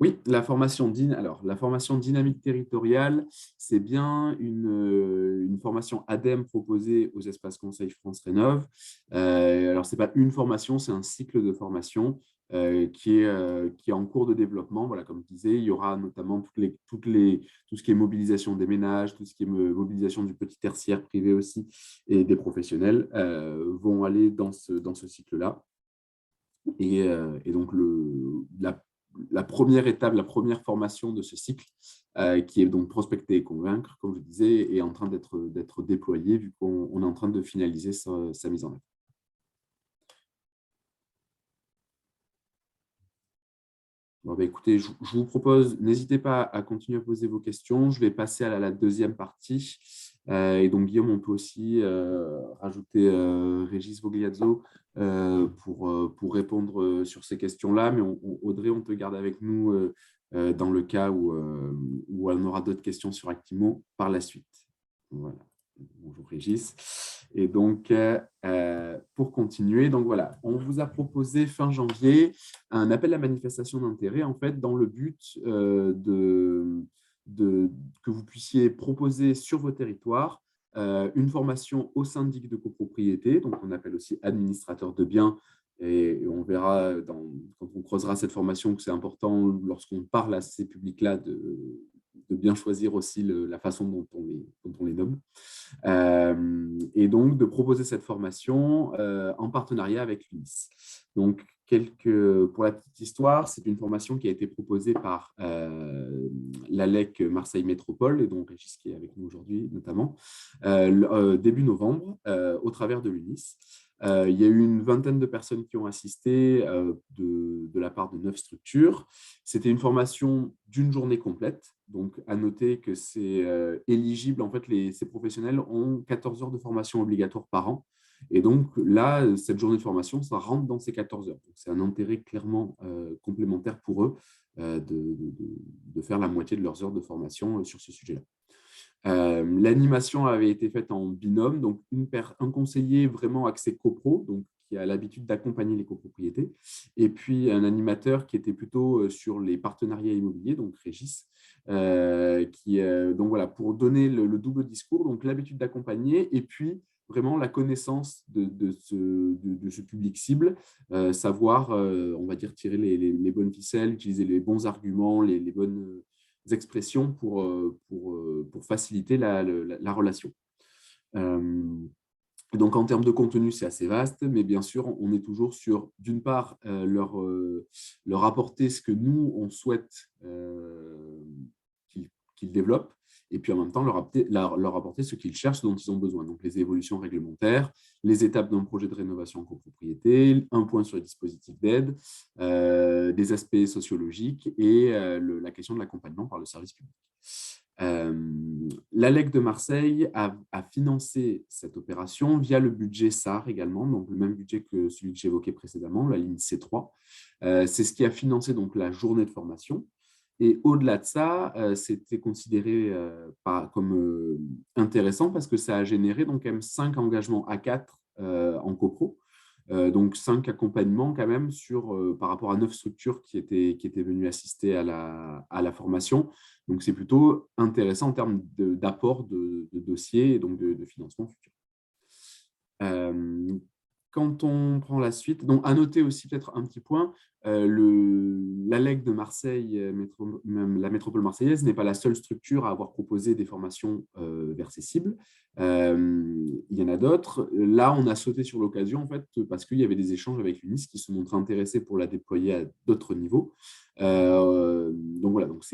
Oui, la formation dynamique territoriale, c'est bien une formation ADEME proposée aux espaces conseils France Rénov'. Alors, ce n'est pas une formation, c'est un cycle de formation qui est en cours de développement. Voilà, comme je disais, il y aura notamment tout ce qui est mobilisation des ménages, tout ce qui est mobilisation du petit tertiaire privé aussi et des professionnels vont aller dans ce cycle-là. Et donc, la première étape, la première formation de ce cycle, qui est donc prospecter et convaincre, comme je disais, est en train d'être déployée vu qu'on est en train de finaliser sa mise en œuvre. Bon, écoutez, je vous propose, n'hésitez pas à continuer à poser vos questions. Je vais passer à la deuxième partie. Et donc, Guillaume, on peut aussi rajouter Régis Vogliazzo pour répondre sur ces questions-là. Mais Audrey, on te garde avec nous dans le cas où on aura d'autres questions sur Actimo par la suite. Voilà. Bonjour Régis. Et donc, pour continuer, donc voilà, on vous a proposé fin janvier un appel à manifestation d'intérêt, en fait, dans le but que vous puissiez proposer sur vos territoires une formation au syndic de copropriété, donc on appelle aussi administrateur de biens, et on verra quand on creusera cette formation que c'est important lorsqu'on parle à ces publics-là de bien choisir aussi la façon dont on les nomme. Et donc de proposer cette formation en partenariat avec l'UNIS. Donc, pour la petite histoire, c'est une formation qui a été proposée par l'ALEC Marseille Métropole, et donc Régis qui est avec nous aujourd'hui notamment, début novembre, au travers de l'UNIS. Il y a eu une vingtaine de personnes qui ont assisté de la part de 9 structures. C'était une formation d'une journée complète. Donc, à noter que c'est éligible. En fait, ces professionnels ont 14 heures de formation obligatoire par an. Et donc, là, cette journée de formation, ça rentre dans ces 14 heures. Donc, c'est un intérêt clairement complémentaire pour eux de faire la moitié de leurs heures de formation sur ce sujet-là. L'animation avait été faite en binôme, donc un conseiller vraiment axé copro, donc qui a l'habitude d'accompagner les copropriétés, et puis un animateur qui était plutôt sur les partenariats immobiliers, donc Régis, donc voilà, pour donner le double discours, donc l'habitude d'accompagner, et puis vraiment la connaissance de ce public cible, savoir, on va dire, tirer les bonnes ficelles, utiliser les bons arguments, les bonnes expressions pour faciliter la relation. Donc, en termes de contenu, c'est assez vaste, mais bien sûr, on est toujours sur, d'une part, leur apporter ce que nous, on souhaite qu'ils développent, et puis en même temps, leur apporter ce qu'ils cherchent, ce dont ils ont besoin. Donc, les évolutions réglementaires, les étapes d'un projet de rénovation en copropriété, un point sur les dispositifs d'aide, des aspects sociologiques et la question de l'accompagnement par le service public. L'ALEC de Marseille a financé cette opération via le budget SAR également, donc le même budget que celui que j'évoquais précédemment, la ligne C3. C'est ce qui a financé donc la journée de formation. Et au-delà de ça, c'était considéré comme intéressant parce que ça a généré donc quand même 5 engagements A4 en copro. Donc 5 accompagnements quand même par rapport à 9 structures qui étaient venues assister à la formation. Donc c'est plutôt intéressant en termes d'apport de dossiers et donc de financement futur. Quand on prend la suite, donc à noter aussi peut-être un petit point, l'ALEC de Marseille, même la métropole marseillaise, n'est pas la seule structure à avoir proposé des formations vers ces cibles. Il y en a d'autres. Là, on a sauté sur l'occasion en fait, parce qu'il y avait des échanges avec l'UNIS qui se montraient intéressés pour la déployer à d'autres niveaux. Donc voilà, donc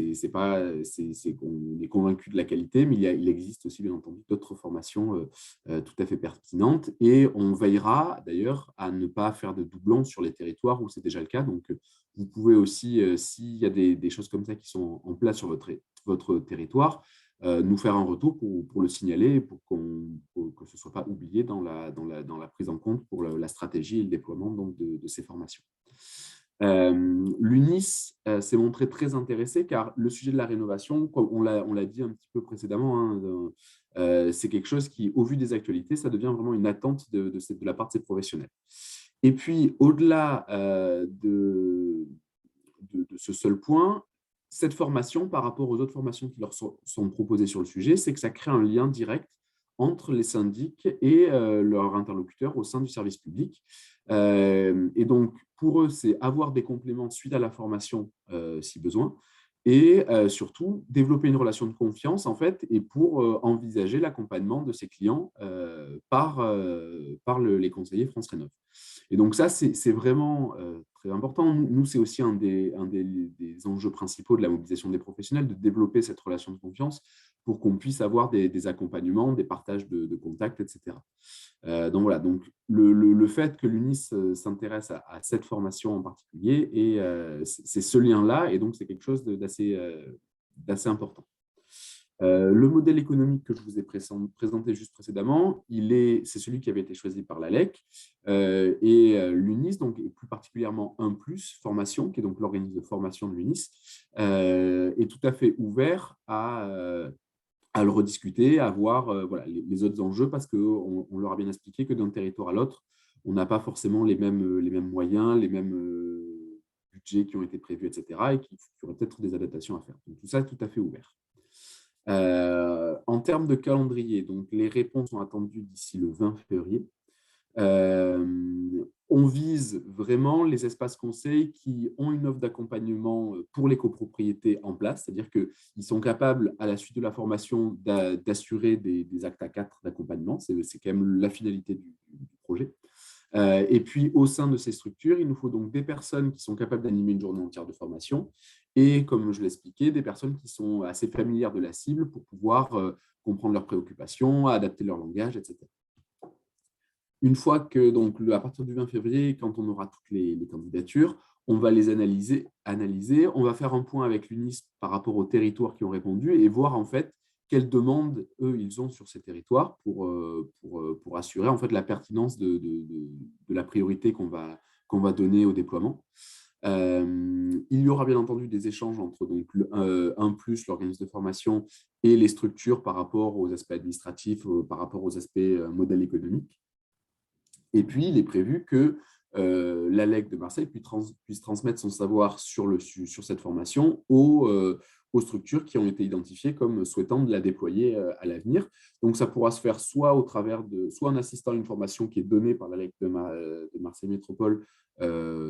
on est convaincu de la qualité, mais il existe aussi bien entendu d'autres formations tout à fait pertinentes, et on veillera d'ailleurs à ne pas faire de doublons sur les territoires où c'est déjà le cas. Donc vous pouvez aussi, s'il y a des choses comme ça qui sont en place sur votre territoire, nous faire un retour pour le signaler, pour que ce ne soit pas oublié dans la prise en compte pour la stratégie et le déploiement donc, de ces formations. L'UNIS s'est montré très intéressé car le sujet de la rénovation, comme on l'a dit un petit peu précédemment, c'est quelque chose qui, au vu des actualités, ça devient vraiment une attente de la part de ces professionnels. Et puis, au-delà de ce seul point, cette formation, par rapport aux autres formations qui leur sont proposées sur le sujet, c'est que ça crée un lien direct entre les syndics et leurs interlocuteurs au sein du service public. Et donc, pour eux, c'est avoir des compléments suite à la formation, si besoin, et surtout développer une relation de confiance, en fait, et pour envisager l'accompagnement de ces clients par les conseillers France Rénov'. Et donc ça, c'est vraiment très important. Nous, c'est aussi un des enjeux principaux de la mobilisation des professionnels, de développer cette relation de confiance pour qu'on puisse avoir des accompagnements, des partages de contacts, etc. Donc voilà, donc le fait que l'UNIS s'intéresse à cette formation en particulier, et c'est ce lien-là, et donc c'est quelque chose d'assez important. Le modèle économique que je vous ai présenté juste précédemment, c'est celui qui avait été choisi par l'ALEC, et l'UNIS, donc, et plus particulièrement 1+, formation, qui est donc l'organisme de formation de l'UNIS, est tout à fait ouvert à le rediscuter, à voir voilà, les autres enjeux, parce qu'on leur a bien expliqué que d'un territoire à l'autre, on n'a pas forcément les mêmes moyens, les mêmes budgets qui ont été prévus, etc., et qu'il y aurait peut-être des adaptations à faire. Donc, tout ça est tout à fait ouvert. En termes de calendrier, donc, les réponses sont attendues d'ici le 20 février. On vise vraiment les espaces conseils qui ont une offre d'accompagnement pour les copropriétés en place, c'est-à-dire qu'ils sont capables, à la suite de la formation, d'assurer des actes à 4 d'accompagnement. C'est quand même la finalité du projet. Et puis, au sein de ces structures, il nous faut donc des personnes qui sont capables d'animer une journée entière de formation et, comme je l'expliquais, des personnes qui sont assez familières de la cible pour pouvoir comprendre leurs préoccupations, adapter leur langage, etc. Une fois que, donc, à partir du 20 février, quand on aura toutes les candidatures, on va les analyser, on va faire un point avec l'UNIS par rapport aux territoires qui ont répondu et voir en fait quelles demandes, eux, ils ont sur ces territoires pour assurer en fait la pertinence de la priorité qu'on va donner au déploiement. Il y aura bien entendu des échanges entre donc, 1+, l'organisme de formation, et les structures par rapport aux aspects administratifs, par rapport aux aspects modèle économique. Et puis, il est prévu que l'ALEC de Marseille puisse transmettre son savoir sur cette formation aux structures qui ont été identifiées comme souhaitant de la déployer à l'avenir. Donc, ça pourra se faire soit en assistant à une formation qui est donnée par l'ALEC de Marseille Métropole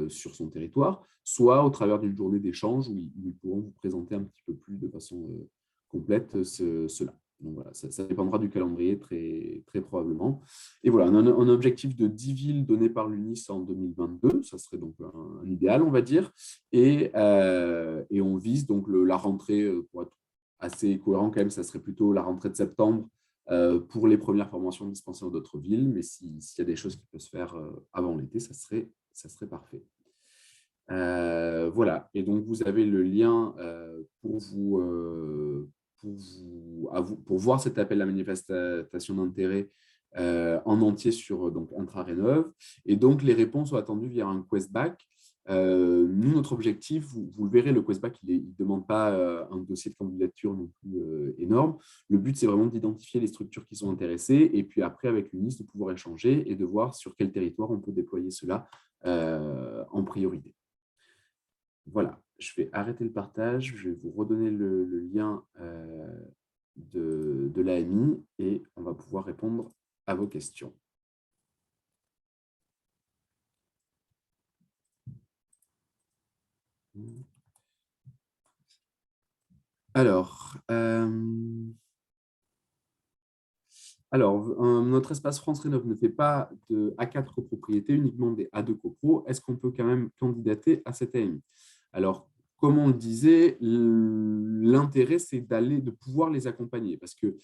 sur son territoire, soit au travers d'une journée d'échange où ils pourront vous présenter un petit peu plus de façon complète cela. Donc voilà, ça dépendra du calendrier très, très probablement. Et voilà, on a un objectif de 10 villes donné par l'UNIS en 2022, ça serait donc un idéal, on va dire, et on vise donc la rentrée, pour être assez cohérent quand même, ça serait plutôt la rentrée de septembre pour les premières formations dispensées dans d'autres villes, mais s'il y a des choses qui peuvent se faire avant l'été, ça serait parfait. Voilà, et donc vous avez le lien pour voir cet appel à manifestation d'intérêt en entier sur Intra-Rénov'. Et donc, les réponses sont attendues via un questback. Nous, notre objectif, vous le verrez, le questback, il ne demande pas un dossier de candidature non plus énorme. Le but, c'est vraiment d'identifier les structures qui sont intéressées et puis après, avec l'UNIS, de pouvoir échanger et de voir sur quel territoire on peut déployer cela en priorité. Voilà, je vais arrêter le partage, je vais vous redonner le lien de l'AMI et on va pouvoir répondre à vos questions. Alors, notre espace France Rénov' ne fait pas de A4 copropriétés, uniquement des A2 copro. Est-ce qu'on peut quand même candidater à cette AMI? Alors, comme on le disait, l'intérêt, c'est de pouvoir les accompagner. Parce que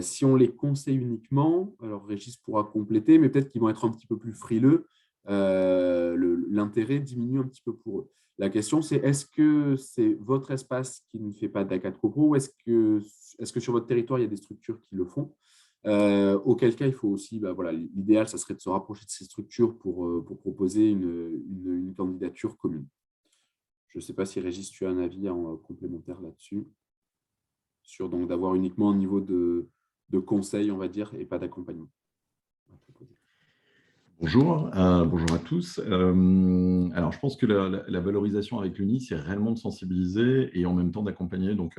si on les conseille uniquement, alors Régis pourra compléter, mais peut-être qu'ils vont être un petit peu plus frileux, l'intérêt diminue un petit peu pour eux. La question, c'est est-ce que c'est votre espace qui ne fait pas d'A4 copro ou est-ce que sur votre territoire, il y a des structures qui le font? Auquel cas, il faut aussi, voilà, l'idéal, ça serait de se rapprocher de ces structures pour proposer une candidature commune. Je ne sais pas si Régis, tu as un avis complémentaire là-dessus, sur donc d'avoir uniquement un niveau de conseil, on va dire, et pas d'accompagnement. Bonjour à tous. Alors alors je pense que la valorisation avec l'UNI, c'est réellement de sensibiliser et en même temps d'accompagner. Donc,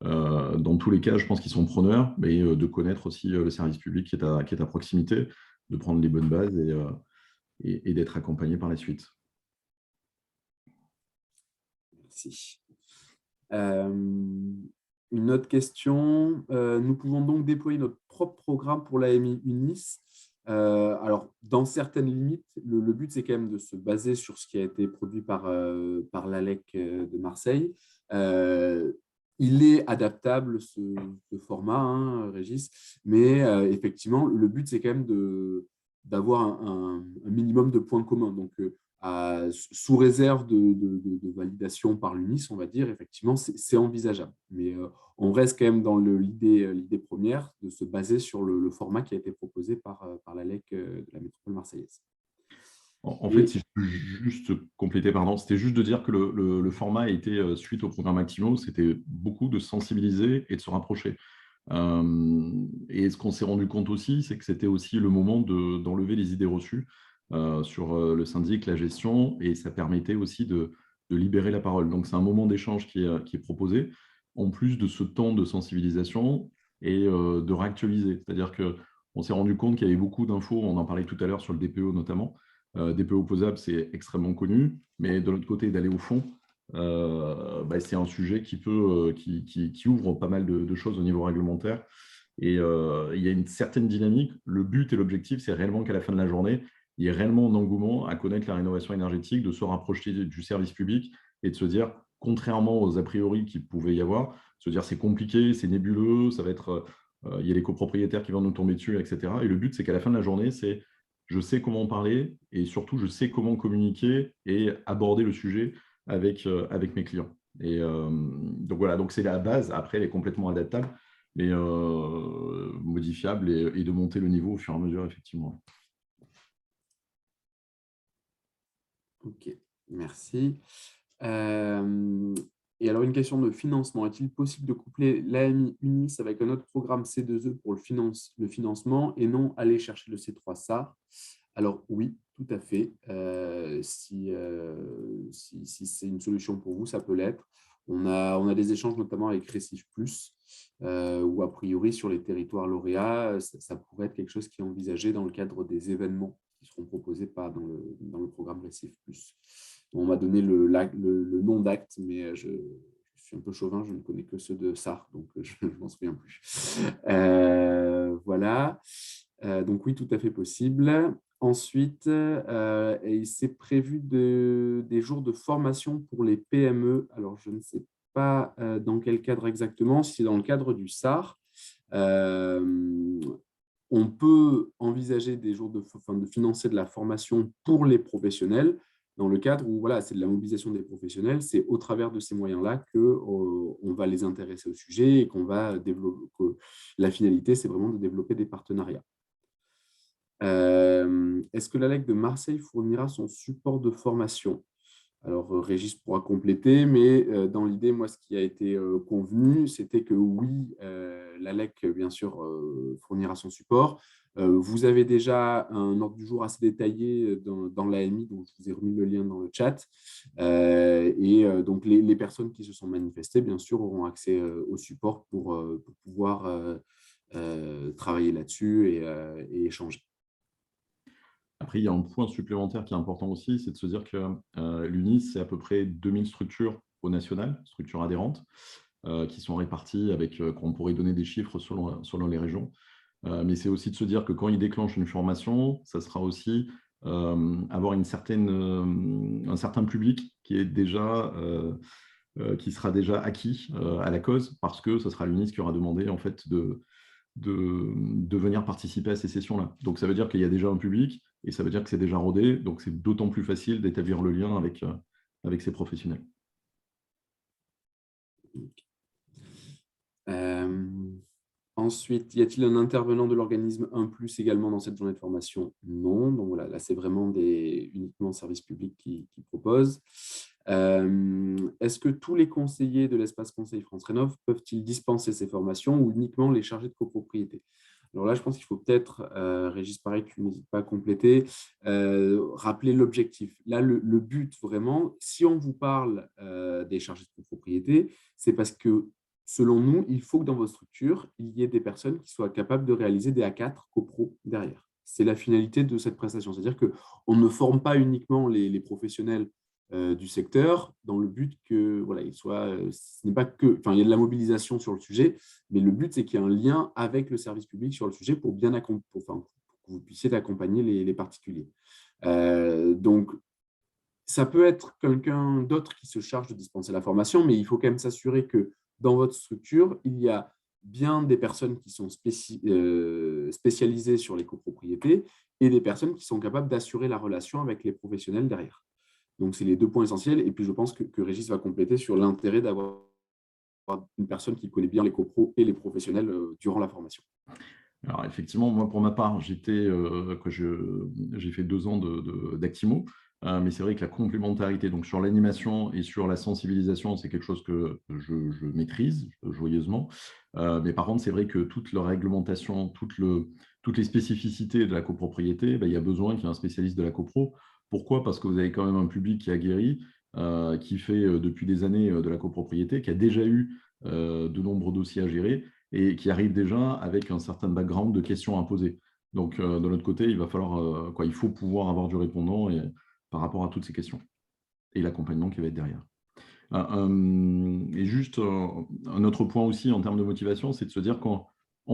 dans tous les cas, je pense qu'ils sont preneurs, mais de connaître aussi le service public qui est à proximité, de prendre les bonnes bases et d'être accompagné par la suite. Merci. Une autre question. Nous pouvons donc déployer notre propre programme pour l'AMI UNIS. Alors, dans certaines limites, le but, c'est quand même de se baser sur ce qui a été produit par l'ALEC de Marseille. Il est adaptable, ce format, hein, Régis, mais effectivement, le but, c'est quand même d'avoir un minimum de points communs. Donc, sous réserve de validation par l'UNIS, on va dire, effectivement, c'est envisageable. Mais on reste quand même dans l'idée première de se baser sur le format qui a été proposé par l'ALEC de la métropole marseillaise. En fait, si je peux juste compléter, pardon, c'était juste de dire que le format a été, suite au programme Actimo, c'était beaucoup de sensibiliser et de se rapprocher. Et ce qu'on s'est rendu compte aussi, c'est que c'était aussi le moment d'enlever les idées reçues sur le syndic, la gestion, et ça permettait aussi de libérer la parole. Donc, c'est un moment d'échange qui est proposé, en plus de ce temps de sensibilisation et de réactualiser. C'est-à-dire qu'on s'est rendu compte qu'il y avait beaucoup d'infos, on en parlait tout à l'heure sur le DPO notamment. DPO opposable, c'est extrêmement connu, mais de l'autre côté, d'aller au fond, c'est un sujet qui ouvre pas mal de choses au niveau réglementaire. Et il y a une certaine dynamique. Le but et l'objectif, c'est réellement qu'à la fin de la journée, il y ait réellement un engouement à connaître la rénovation énergétique, de se rapprocher du service public et de se dire, contrairement aux a priori qu'il pouvait y avoir, se dire c'est compliqué, c'est nébuleux, ça va être, il y a les copropriétaires qui vont nous tomber dessus, etc. Et le but, c'est qu'à la fin de la journée, c'est je sais comment en parler et surtout, je sais comment communiquer et aborder le sujet avec mes clients. Et donc voilà, donc c'est la base. Après, elle est complètement adaptable, mais modifiable et de monter le niveau au fur et à mesure, effectivement. Ok, merci. Et alors, une question de financement. Est-il possible de coupler l'AMI UNIS avec un autre programme C2E pour le financement et non aller chercher le C3 SAR? Alors oui, tout à fait. Si c'est une solution pour vous, ça peut l'être. On a des échanges notamment avec Récif Plus, où a priori sur les territoires lauréats, ça pourrait être quelque chose qui est envisagé dans le cadre des événements qui seront proposés dans le programme Récif Plus. On m'a donné le nom d'acte, mais je suis un peu chauvin, je ne connais que ceux de SAR, donc je ne m'en souviens plus. Voilà. Donc oui, tout à fait possible. Ensuite, c'est prévu des jours de formation pour les PME. Alors, je ne sais pas dans quel cadre exactement, si c'est dans le cadre du SAR. On peut envisager des jours de financer de la formation pour les professionnels, dans le cadre où voilà, c'est de la mobilisation des professionnels, c'est au travers de ces moyens-là qu'on va les intéresser au sujet et qu'on va développer. La finalité, c'est vraiment de développer des partenariats. Est-ce que l'ALEC de Marseille fournira son support de formation? Alors, Régis pourra compléter, mais dans l'idée, moi, ce qui a été convenu, c'était que oui, l'ALEC, bien sûr, fournira son support. Vous avez déjà un ordre du jour assez détaillé dans l'AMI, donc je vous ai remis le lien dans le chat. Donc, les personnes qui se sont manifestées, bien sûr, auront accès au support pour pouvoir travailler là-dessus et échanger. Après, il y a un point supplémentaire qui est important aussi, c'est de se dire que l'UNIS, c'est à peu près 2000 structures au national, structures adhérentes, qui sont réparties avec, on pourrait donner des chiffres selon les régions. Mais c'est aussi de se dire que quand ils déclenchent une formation, ça sera aussi avoir un certain public qui sera déjà acquis à la cause, parce que ce sera l'UNIS qui aura demandé en fait de venir participer à ces sessions-là. Donc, ça veut dire qu'il y a déjà un public et ça veut dire que c'est déjà rodé. Donc, c'est d'autant plus facile d'établir le lien avec ces professionnels. Ensuite, y a-t-il un intervenant de l'organisme 1+ également dans cette journée de formation? Non. Donc, voilà, là, c'est vraiment uniquement service public qui propose. Est-ce que tous les conseillers de l'espace conseil France Rénov peuvent-ils dispenser ces formations ou uniquement les chargés de copropriété? Alors là, je pense qu'il faut peut-être, Régis, pareil, tu n'hésites pas à compléter, rappeler l'objectif. Là, le but vraiment, si on vous parle des chargés de copropriété, c'est parce que, selon nous, il faut que dans votre structure, il y ait des personnes qui soient capables de réaliser des A4 copro derrière. C'est la finalité de cette prestation. C'est-à-dire qu'on ne forme pas uniquement les professionnels du secteur dans le but que, voilà, ce n'est pas que, enfin, il y a de la mobilisation sur le sujet, mais le but, c'est qu'il y ait un lien avec le service public sur le sujet pour que vous puissiez accompagner les particuliers. Donc, ça peut être quelqu'un d'autre qui se charge de dispenser la formation, mais il faut quand même s'assurer que dans votre structure, il y a bien des personnes qui sont spécialisées sur les copropriétés et des personnes qui sont capables d'assurer la relation avec les professionnels derrière. Donc, c'est les 2 points essentiels. Et puis, je pense que Régis va compléter sur l'intérêt d'avoir une personne qui connaît bien les copros et les professionnels durant la formation. Alors, effectivement, moi, pour ma part, j'ai fait 2 ans d'Actimo, mais c'est vrai que la complémentarité, donc sur l'animation et sur la sensibilisation, c'est quelque chose que je maîtrise joyeusement. Mais par contre, c'est vrai que toute la réglementation, toutes les spécificités de la copropriété, il y a besoin qu'il y ait un spécialiste de la copro. Pourquoi? Parce que vous avez quand même un public qui est aguerri, qui fait depuis des années de la copropriété, qui a déjà eu de nombreux dossiers à gérer et qui arrive déjà avec un certain background de questions à poser. Donc, de notre côté, il faut pouvoir avoir du répondant par rapport à toutes ces questions et l'accompagnement qui va être derrière. Et juste un autre point aussi en termes de motivation, c'est de se dire qu'en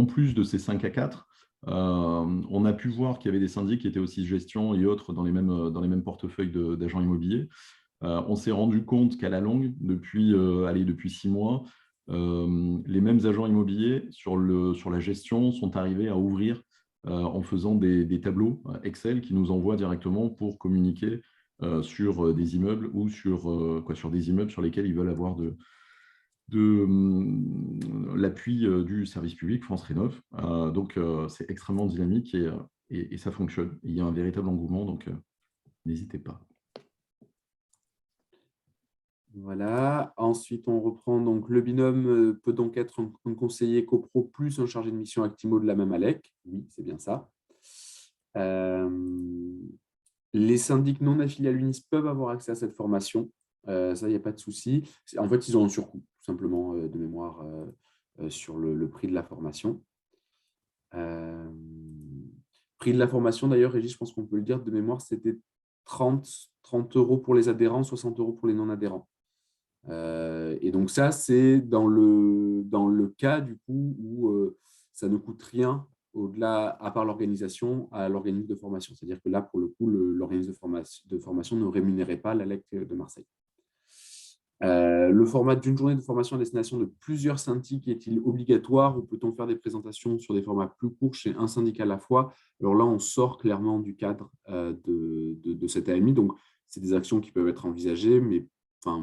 plus de ces 5 à 4, on a pu voir qu'il y avait des syndics qui étaient aussi gestion et autres dans les mêmes portefeuilles d'agents immobiliers. On s'est rendu compte qu'à la longue, depuis 6 mois, les mêmes agents immobiliers sur la gestion sont arrivés à ouvrir en faisant des tableaux Excel qui nous envoient directement pour communiquer sur des immeubles ou sur des immeubles sur lesquels ils veulent avoir l'appui du service public France Rénov'. Donc, c'est extrêmement dynamique et ça fonctionne. Il y a un véritable engouement, donc n'hésitez pas. Voilà. Ensuite, on reprend. Donc, le binôme peut donc être un conseiller copro plus un chargé de mission Actimo de la même ALEC. Oui, c'est bien ça. Les syndics non affiliés à l'UNIS peuvent avoir accès à cette formation. Ça, il n'y a pas de souci. En fait, ils ont un surcoût, tout simplement, de mémoire sur le prix de la formation. Prix de la formation, d'ailleurs, Régis, je pense qu'on peut le dire, de mémoire, c'était 30 € pour les adhérents, 60 € pour les non-adhérents. Et donc ça, c'est dans le cas du coup où ça ne coûte rien au-delà, à part l'organisation, à l'organisme de formation. C'est-à-dire que là, pour le coup, l'organisme de formation ne rémunérait pas l'ALEC de Marseille. Le format d'une journée de formation à destination de plusieurs syndics est-il obligatoire ou peut-on faire des présentations sur des formats plus courts chez un syndicat à la fois? Alors là, on sort clairement du cadre de cette AMI. Donc, c'est des actions qui peuvent être envisagées, mais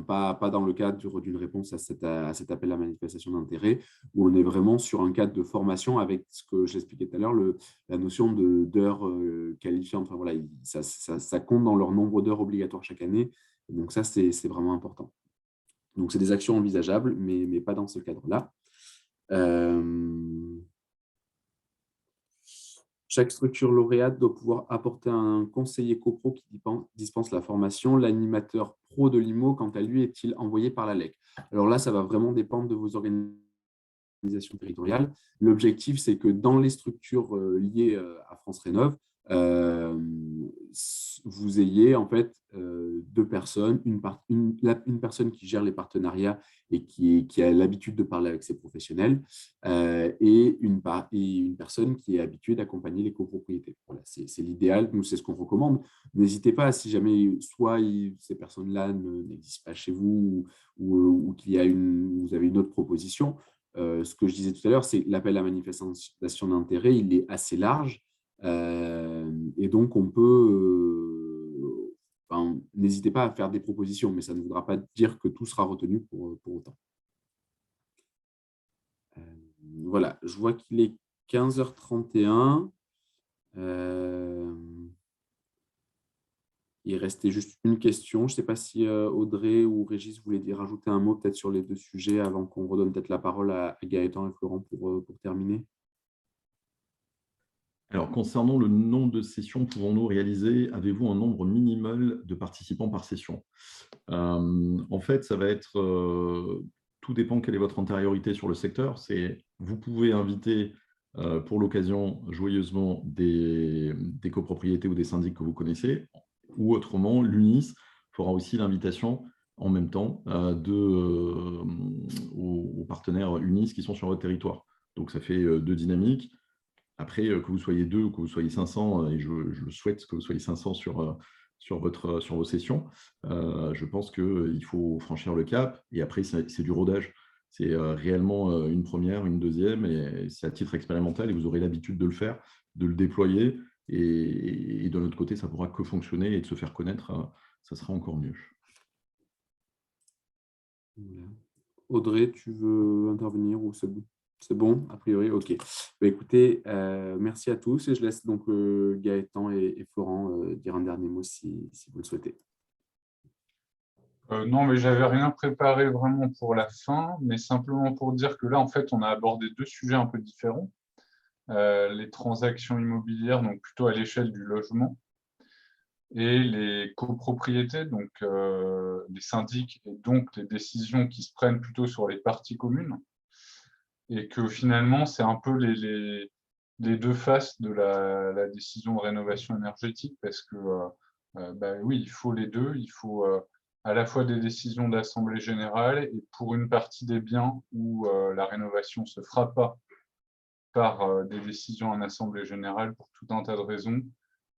pas dans le cadre d'une réponse à cet appel à manifestation d'intérêt, où on est vraiment sur un cadre de formation avec ce que j'expliquais tout à l'heure, la notion d'heures qualifiantes. Enfin, voilà, ça compte dans leur nombre d'heures obligatoires chaque année. Donc ça, c'est vraiment important. Donc, c'est des actions envisageables, mais pas dans ce cadre-là. Chaque structure lauréate doit pouvoir apporter un conseiller copro qui dispense la formation. L'animateur pro de l'IMO, quant à lui, est-il envoyé par l'ALEC? Alors là, ça va vraiment dépendre de vos organisations territoriales. L'objectif, c'est que dans les structures liées à France Rénov', vous ayez en fait 2 personnes, une personne qui gère les partenariats et qui a l'habitude de parler avec ses professionnels et une personne qui est habituée d'accompagner les copropriétés. Voilà, c'est l'idéal, nous c'est ce qu'on recommande. N'hésitez pas, si jamais soit ces personnes-là n'existent pas chez vous ou vous avez une autre proposition, ce que je disais tout à l'heure, c'est l'appel à manifestation d'intérêt, il est assez large. Et donc, on peut, n'hésitez pas à faire des propositions, mais ça ne voudra pas dire que tout sera retenu pour autant. Voilà, je vois qu'il est 15h31. Il restait juste une question. Je ne sais pas si Audrey ou Régis voulaient rajouter un mot peut-être sur les 2 sujets avant qu'on redonne peut-être la parole à Gaëtan et Florent pour terminer. Alors, concernant le nombre de sessions pouvons-nous réaliser, avez-vous un nombre minimal de participants par session? En fait, ça va être, tout dépend quelle est votre antériorité sur le secteur. Vous pouvez inviter pour l'occasion joyeusement des copropriétés ou des syndics que vous connaissez, ou autrement, l'UNIS fera aussi l'invitation en même temps aux partenaires UNIS qui sont sur votre territoire. Donc, ça fait 2 dynamiques. Après, que vous soyez 2 ou que vous soyez 500, et je le souhaite que vous soyez 500 sur vos sessions, je pense qu'il faut franchir le cap. Et après, c'est du rodage. C'est réellement une première, une deuxième, et c'est à titre expérimental, et vous aurez l'habitude de le faire, de le déployer. Et de notre côté, ça ne pourra que fonctionner et de se faire connaître, ça sera encore mieux. Voilà. Audrey, tu veux intervenir ou c'est bon? C'est bon, a priori, ok. Bah, écoutez, merci à tous et je laisse donc Gaëtan et Florent dire un dernier mot si vous le souhaitez. Non, mais j'avais rien préparé vraiment pour la fin, mais simplement pour dire que là, en fait, on a abordé 2 sujets un peu différents. Les transactions immobilières, donc plutôt à l'échelle du logement, et les copropriétés, donc les syndics, et donc les décisions qui se prennent plutôt sur les parties communes. Et que finalement, c'est un peu les 2 faces de la décision de rénovation énergétique, parce que bah, oui, il faut les deux. Il faut à la fois des décisions d'assemblée générale, et pour une partie des biens où la rénovation ne se fera pas par des décisions en assemblée générale pour tout un tas de raisons,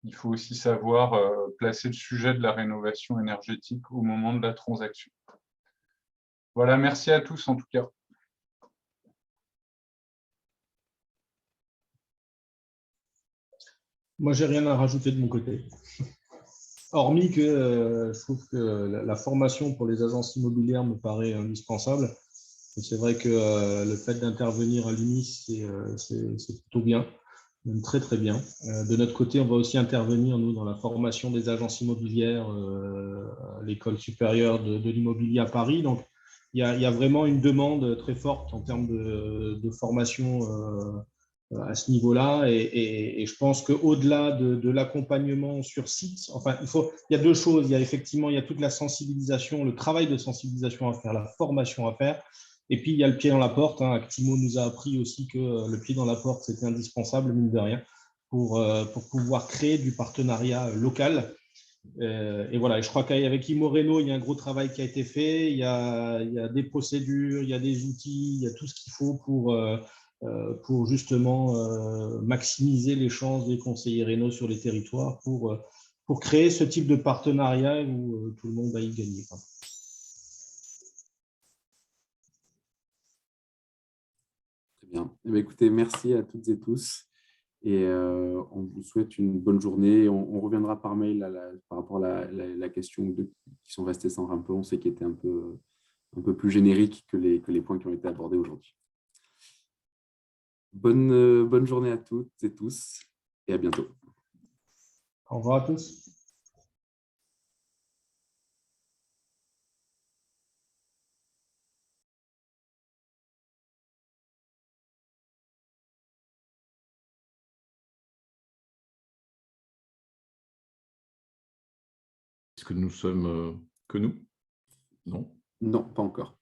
il faut aussi savoir placer le sujet de la rénovation énergétique au moment de la transaction. Voilà, merci à tous en tout cas. Moi, j'ai rien à rajouter de mon côté. Hormis que je trouve que la formation pour les agences immobilières me paraît indispensable. C'est vrai que le fait d'intervenir à l'UNIS, c'est plutôt bien, même très très bien. De notre côté, on va aussi intervenir, nous, dans la formation des agences immobilières à l'École supérieure de l'immobilier à Paris. Donc, il y a vraiment une demande très forte en termes de formation à ce niveau-là. Et je pense qu'au-delà de l'accompagnement sur site, enfin, il y a 2 choses. Il y a toute la sensibilisation, le travail de sensibilisation à faire, la formation à faire. Et puis, il y a le pied dans la porte. Actimo nous a appris aussi que le pied dans la porte, c'était indispensable, mine de rien, pour pouvoir créer du partenariat local. Et voilà, et je crois qu'avec Imoreno, il y a un gros travail qui a été fait. Il y a des procédures, il y a des outils, il y a tout ce qu'il faut pour justement maximiser les chances des conseillers rénaux sur les territoires pour créer ce type de partenariat où tout le monde va y gagner. Très bien. Eh bien, écoutez, merci à toutes et tous. Et on vous souhaite une bonne journée. On reviendra par mail par rapport à la question qui sont restés sans réponse et qui étaient un peu plus génériques que les points qui ont été abordés aujourd'hui. Bonne journée à toutes et tous et à bientôt. Au revoir à tous. Est-ce que nous sommes que nous? Non? Non, pas encore.